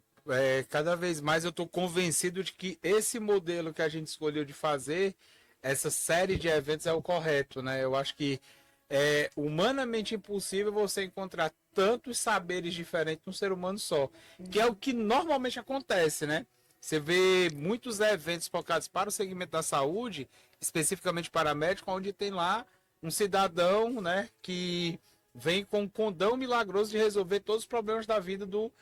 cada vez mais eu estou convencido de que esse modelo que a gente escolheu de fazer, essa série de eventos é o correto, né? Eu acho que é humanamente impossível você encontrar tantos saberes diferentes num ser humano só, que é o que normalmente acontece, né? Você vê muitos eventos focados para o segmento da saúde, especificamente para médico, onde tem lá um cidadão, né, que vem com um condão milagroso de resolver todos os problemas da vida do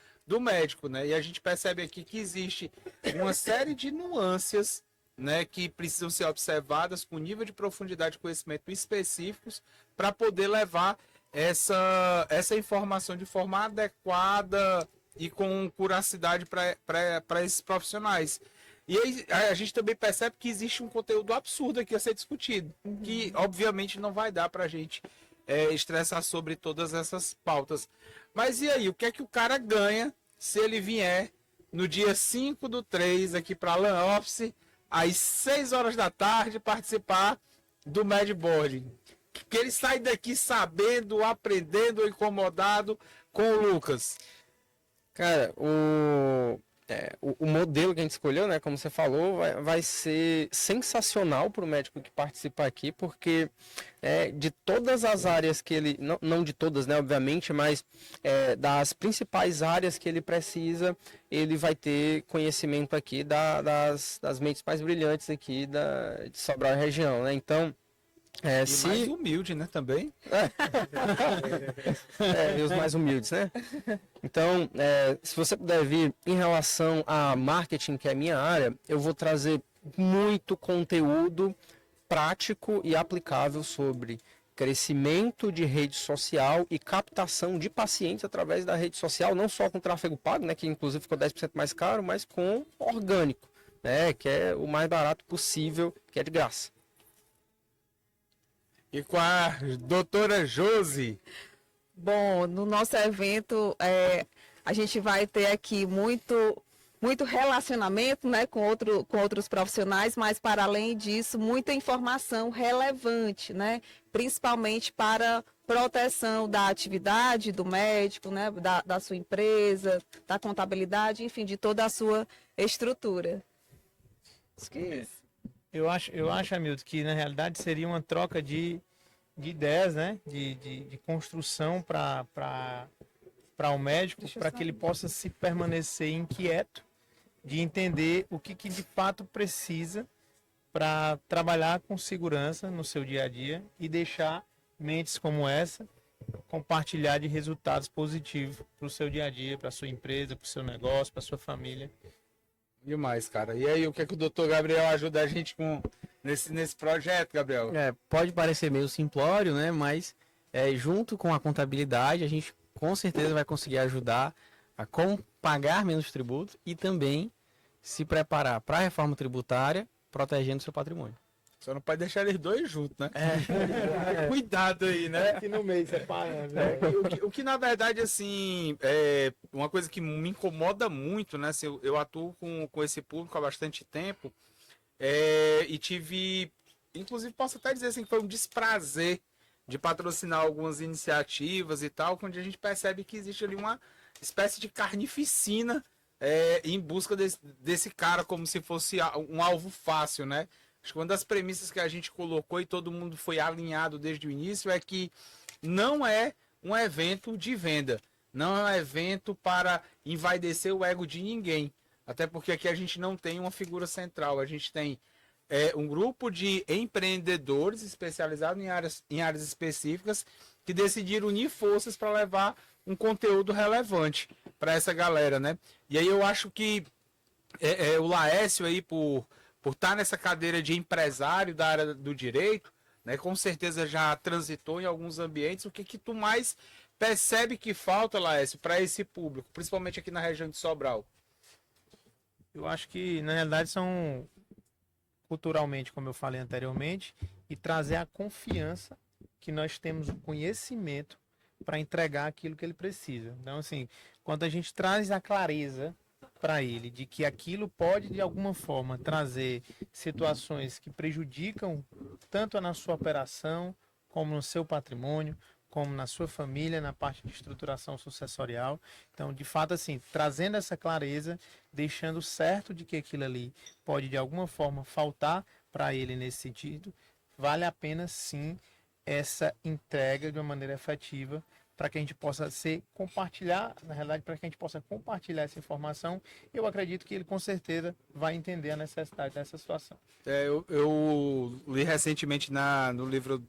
médico, né? E a gente percebe aqui que existe uma série de nuances, né, que precisam ser observadas com nível de profundidade de conhecimento específicos para poder levar essa informação de forma adequada e com curacidade para esses profissionais. E aí a gente também percebe que existe um conteúdo absurdo aqui a ser discutido, que obviamente não vai dar para a gente estressar sobre todas essas pautas. Mas e aí, o que é que o cara ganha se ele vier no dia 5/3 aqui para a LAN Office, às 6 horas da tarde, participar do Medboard? Que ele sai daqui sabendo, aprendendo, incomodado com o Lucas. Cara, o modelo que a gente escolheu, né, como você falou, vai ser sensacional para o médico que participa aqui, porque de todas as áreas que ele, não de todas, né, obviamente, mas das principais áreas que ele precisa, ele vai ter conhecimento aqui das mentes mais brilhantes aqui de Sobral e região, né? Então, E mais humilde, né, também. E os mais humildes, né? Então, se você puder vir em relação a marketing, que é a minha área, eu vou trazer muito conteúdo prático e aplicável sobre crescimento de rede social e captação de pacientes através da rede social, não só com tráfego pago, né, que inclusive ficou 10% mais caro, mas com orgânico, né, que é o mais barato possível, que é de graça. E com a doutora Josi. Bom, no nosso evento, a gente vai ter aqui muito relacionamento, né, com outros profissionais, mas para além disso, muita informação relevante, né, principalmente para proteção da atividade do médico, né, da sua empresa, da contabilidade, enfim, de toda a sua estrutura. Acho que é isso. Eu acho, Hamilton, que na realidade seria uma troca de ideias, né? De construção para o médico, para que ele possa se permanecer inquieto, de entender o que de fato precisa para trabalhar com segurança no seu dia a dia e deixar mentes como essa compartilhar de resultados positivos para o seu dia a dia, para a sua empresa, para o seu negócio, para a sua família. Demais, cara. E aí, o que é que o doutor Gabriel ajuda a gente com nesse projeto, Gabriel? Pode parecer meio simplório, né? Mas junto com a contabilidade, a gente com certeza vai conseguir ajudar a pagar menos tributos e também se preparar para a reforma tributária, protegendo seu patrimônio. Só não pode deixar eles dois juntos, né? Cuidado aí, né? Aqui no meio, separando. O que na verdade, assim, é uma coisa que me incomoda muito, né? Assim, eu atuo com esse público há bastante tempo e tive, inclusive posso até dizer assim, que foi um desprazer de patrocinar algumas iniciativas e tal, onde a gente percebe que existe ali uma espécie de carnificina em busca desse cara como se fosse um alvo fácil, né? Acho que uma das premissas que a gente colocou e todo mundo foi alinhado desde o início é que não é um evento de venda, não é um evento para envaidecer o ego de ninguém, até porque aqui a gente não tem uma figura central, a gente tem um grupo de empreendedores especializados em áreas específicas que decidiram unir forças para levar um conteúdo relevante para essa galera, né? E aí eu acho que o Laércio aí, por estar nessa cadeira de empresário da área do direito, né, com certeza já transitou em alguns ambientes. O que tu mais percebe que falta, Laércio, para esse público, principalmente aqui na região de Sobral? Eu acho que, na realidade, são culturalmente, como eu falei anteriormente, e trazer a confiança que nós temos o conhecimento para entregar aquilo que ele precisa. Então, assim, quando a gente traz a clareza para ele de que aquilo pode, de alguma forma, trazer situações que prejudicam tanto na sua operação, como no seu patrimônio, como na sua família, na parte de estruturação sucessorial. Então, de fato, assim, trazendo essa clareza, deixando certo de que aquilo ali pode, de alguma forma, faltar para ele nesse sentido, vale a pena, sim, essa entrega de uma maneira efetiva para que a gente possa compartilhar, na realidade, para que a gente possa compartilhar essa informação. Eu acredito que ele, com certeza, vai entender a necessidade dessa situação. Eu li recentemente no livro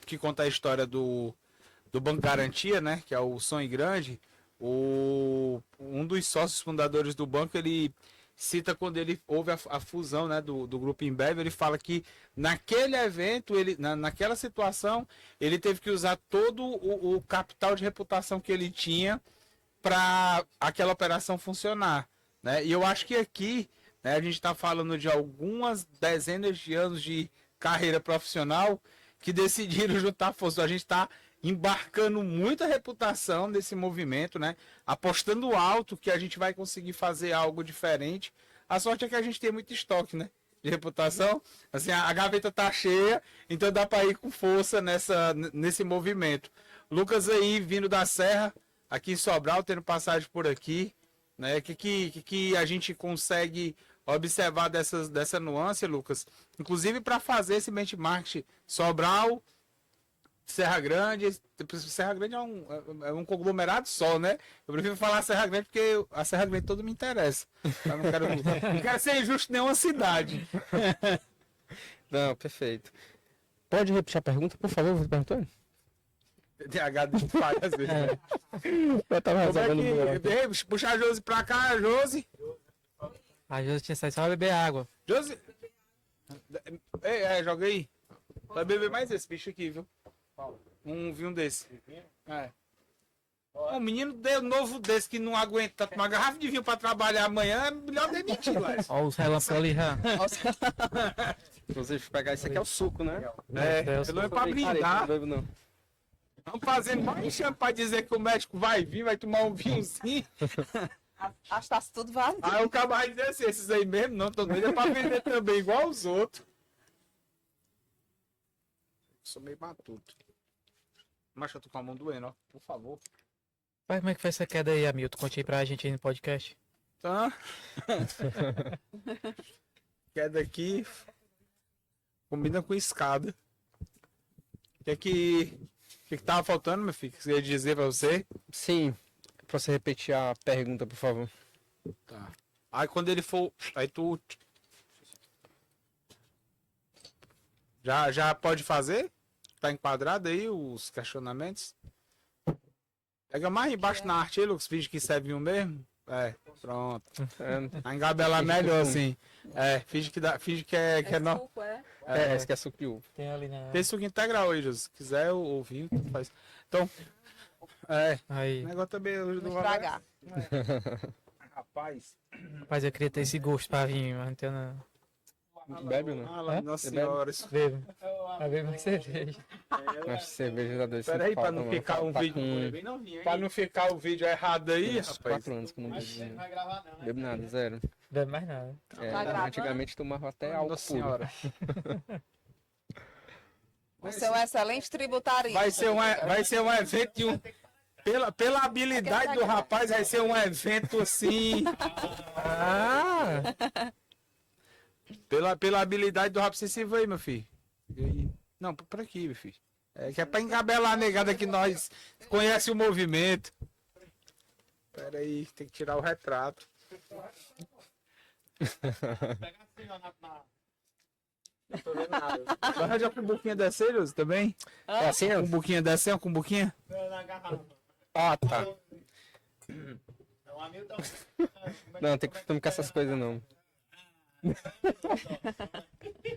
que conta a história do Banco Garantia, né, que é o Sonho Grande, um dos sócios fundadores do banco, ele cita quando ele houve a fusão, né, do Grupo Embev, ele fala que naquele evento, naquela situação, ele teve que usar todo o capital de reputação que ele tinha para aquela operação funcionar, né? E eu acho que aqui, né, a gente está falando de algumas dezenas de anos de carreira profissional que decidiram juntar forças. A gente está embarcando muita reputação nesse movimento, né? Apostando alto que a gente vai conseguir fazer algo diferente. A sorte é que a gente tem muito estoque, né? De reputação. Assim, a gaveta tá cheia, então dá para ir com força nesse movimento. Lucas aí, vindo da Serra, aqui em Sobral, tendo passagem por aqui, né? Que a gente consegue observar dessa nuance, Lucas? Inclusive para fazer esse benchmark Sobral, Serra Grande é um conglomerado só, né? Eu prefiro falar Serra Grande porque a Serra Grande todo me interessa. Eu não quero ser injusto em nenhuma cidade. Não, perfeito. Pode repetir a pergunta, por favor? Você perguntou? DH de várias vezes. Né? Eu tava resolvendo Puxar a Josi pra cá, Josi. A Josi tinha saído só pra beber água. Josi. Joga aí. Vai beber mais esse bicho aqui, viu? Um vinho desse. Um menino novo desse que não aguenta uma garrafa de vinho pra trabalhar amanhã, é melhor demitir, Laércio. Olha os relâmpagos ali já. Inclusive, pegar isso aqui é o suco, né? Eu não é pra brindar. Vamos fazendo mais enxame pra dizer que o médico vai vir, vai tomar um vinhozinho. Acho que tá tudo vazio. Aí o cara vai dizer assim, esses aí mesmo não, tô doido é pra vender também, igual os outros. Sou meio matuto. Mas eu tô com a mão doendo, ó. Por favor. Mas como é que foi essa queda aí, Hamilton? Conte aí pra gente aí no podcast. Tá. Queda aqui. Combina com escada. O que tava faltando, meu filho? Que você ia dizer pra você? Sim. Pra você repetir a pergunta, por favor. Tá. Aí quando ele for. Aí tu. Já pode fazer? Tá enquadrado aí os questionamentos? Pega mais embaixo na arte aí, Lucas. Finge que serve um mesmo. Pronto. A engabelar melhor assim. Finge que é não. Esse que é suco de uva. Tem ali na. Tem suco integral aí, Jesus. Se quiser ouvir, faz. Então, o Aí. negócio também hoje Não não estragar. Rapaz. Rapaz, eu queria ter esse gosto pra vinho, mas não tenho não. Bebe, né? Ah, nossa senhora. Isso... Bebo. Vai beber mais cerveja. Acho que cerveja já deu esse Peraí, pra falta, não mano. ficar um Tá vídeo. com Pra não ficar o vídeo errado aí, uns rapaz. 4 anos que eu não bebo. Né? Bebo nada, zero. Bebe mais nada. É, Tá gravando? antigamente tomava até álcool Nossa puro. senhora. Você é um excelente tributarista. Vai ser um evento de um. Pela habilidade do rapaz, vai ser um evento assim. Ah! Pela habilidade do rapaz, você se vai, meu filho. E aí? Não, por aqui, meu filho. É que é pra engabelar a negada que nós conhece o movimento. Pera aí, tem que tirar o retrato. Não tô vendo nada. Vai arranjar com buquinha dessa aí, Luz, também? É assim, ó? Com buquinha dessa aí, com buquinha? Ah, tá. Não, tem costume com essas coisas, não.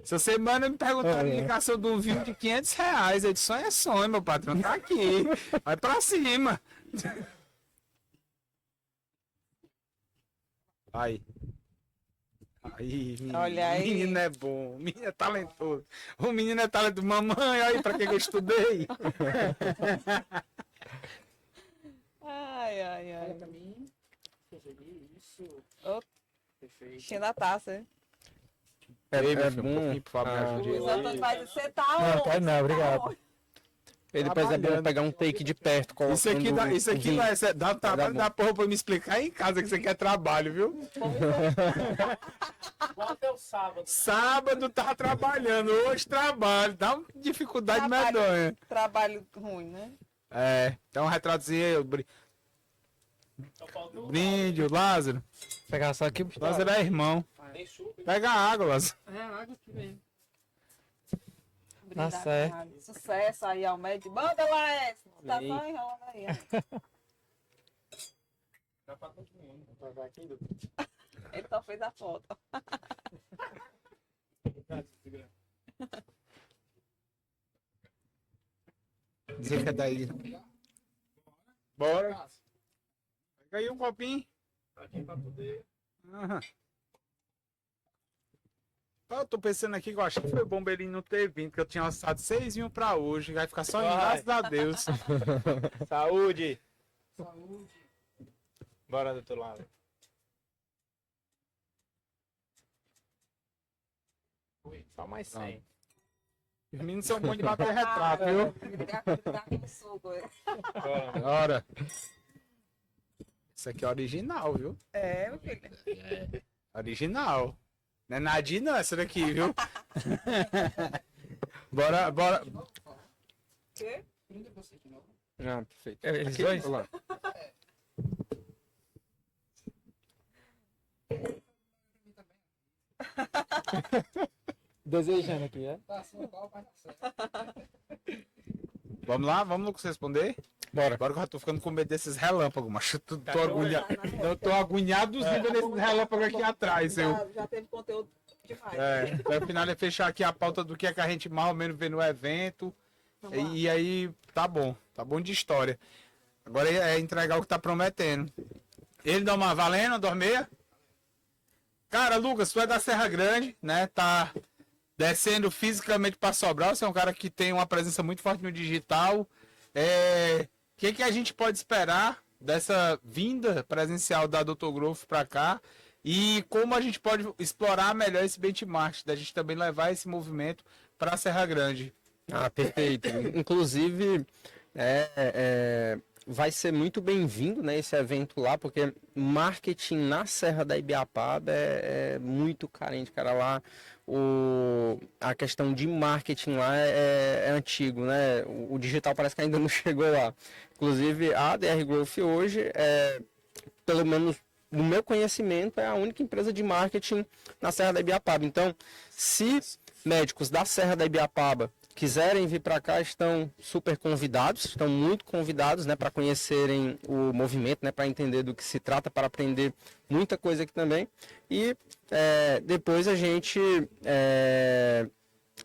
Essa semana me perguntaram a indicação de um vinho de R$ 500. Eu disse, sonho é sonho, meu patrão. Tá aqui. Vai pra cima. Aí. Aí, menino. Olha aí. O menino é bom. O menino é talentoso. O menino é talentoso. Mamãe, olha aí pra que eu estudei. Ai, ai, ai. Ô, enchendo a taça, hein? É, Ei, meu é filho, um bom. pouquinho, por favor, me Ah, ajude O Luiz Antônio vai dizer, você tá Não, onde? pode não, obrigado. E depois é bom Trabalhando. pegar um take de perto. Isso aqui, colocando isso o aqui vinho. vai ser, dá trabalho bom. da porra pra me explicar aí em casa que você quer trabalho, viu? Até o sábado. Sábado tá trabalhando, hoje trabalho. Dá uma dificuldade Trabalho. medonha. Trabalho ruim, né? É, dá um retratozinho aí. Brinde, o Lázaro. Vou pegar só aqui. Lázaro é irmão. Tem suco. Pega a água, Lázaro. É, água aqui mesmo. Brindar certo. com água. Sucesso aí ao médico. Manda lá, essa. Tá só enrolando aí. Dá pra todo mundo. Vai ver aqui, Dudu. Ele só fez a foto. Dizer que é daí. Bora. Pega aí um copinho. Aqui pra poder. Aham. Eu tô pensando aqui que eu acho que foi bom ele não ter vindo, porque eu tinha assado 6 vinhos pra hoje. Vai ficar só em Vai. graças a Deus. Saúde! Saúde! Bora do outro lado. Só mais 100. Os meninos são bons de bater retrato, viu? Dá com suco. Bora. Bora. Isso aqui é original, viu? É, meu filho. Original. Não é nadinha não, essa daqui, viu? bora, bora. Quê? Ah, perfeito. Eles Aqui, dois? olha lá. Desejando aqui, é? Vamos lá, vamos, Lucas, responder? Bora. Agora que eu já tô ficando com medo desses relâmpagos, macho. Eu tô agoniado nesses relâmpagos aqui atrás, eu. Já teve conteúdo demais. É, até o final é fechar aqui a pauta do que é que a gente mais ou menos vê no evento. E aí, tá bom de história. Agora é entregar o que tá prometendo. Ele dá uma valendo, dormeia? Cara, Lucas, tu é da Serra Grande, né? Tá descendo fisicamente para Sobral. Você é um cara que tem uma presença muito forte no digital. O que a gente pode esperar dessa vinda presencial da Dr. Growth para cá? E como a gente pode explorar melhor esse benchmark, da gente também levar esse movimento para a Serra Grande? Ah, perfeito. Inclusive, vai ser muito bem-vindo, né, esse evento lá, porque marketing na Serra da Ibiapaba é muito carente, cara. Lá a questão de marketing lá é antigo, né? O digital parece que ainda não chegou lá. Inclusive, a DR Growth hoje, pelo menos no meu conhecimento, é a única empresa de marketing na Serra da Ibiapaba. Então, se médicos da Serra da Ibiapaba quiserem vir para cá, estão super convidados, estão muito convidados, né, para conhecerem o movimento, né, para entender do que se trata, para aprender muita coisa aqui também. E depois a gente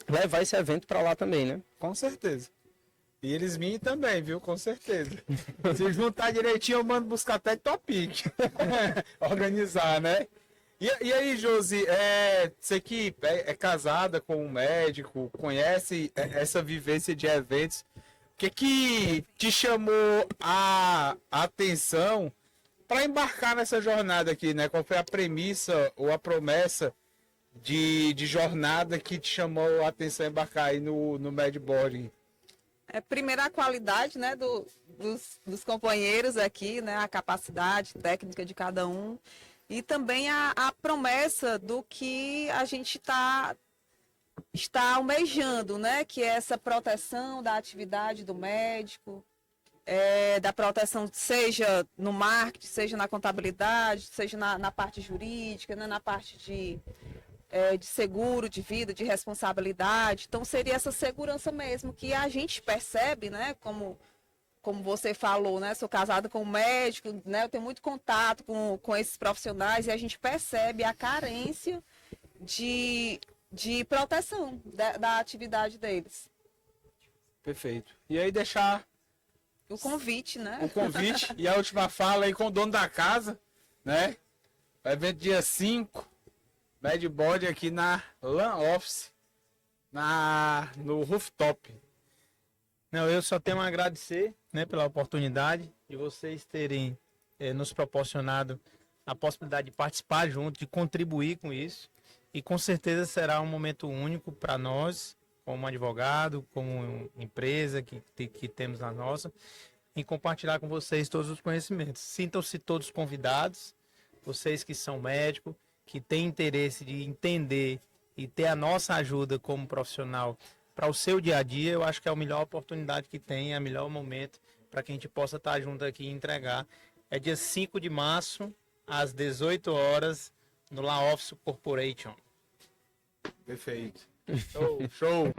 levar esse evento para lá também, né? Com certeza. E eles minham também, viu? Com certeza. Se juntar direitinho, eu mando buscar até Topic. Organizar, né? E aí, Josi, você que é casada com um médico, conhece essa vivência de eventos, o que te chamou a atenção para embarcar nessa jornada aqui, né? Qual foi a premissa ou a promessa de jornada que te chamou a atenção a embarcar aí no Medboarding? Primeiro a qualidade, né, dos companheiros aqui, né, a capacidade técnica de cada um e também a promessa do que a gente está almejando, né, que é essa proteção da atividade do médico, da proteção seja no marketing, seja na contabilidade, seja na parte jurídica, né, na parte de seguro, de vida, de responsabilidade. Então, seria essa segurança mesmo, que a gente percebe, né? Como você falou, né? Sou casada com um médico, né? Eu tenho muito contato com esses profissionais e a gente percebe a carência de proteção da atividade deles. Perfeito. E aí deixar O convite, né? o convite e a última fala aí com o dono da casa, né? O evento dia 5. Medboard aqui na LAN Office, no rooftop. Não, eu só tenho a agradecer, né, pela oportunidade de vocês terem nos proporcionado a possibilidade de participar junto, de contribuir com isso. E com certeza será um momento único para nós, como advogado, como empresa que temos na nossa, em compartilhar com vocês todos os conhecimentos. Sintam-se todos convidados, vocês que são médicos, que têm interesse de entender e ter a nossa ajuda como profissional para o seu dia a dia. Eu acho que é a melhor oportunidade que tem, é o melhor momento para que a gente possa estar junto aqui e entregar. É dia 5 de março, às 18 horas, no La Office Corporation. Perfeito. Show.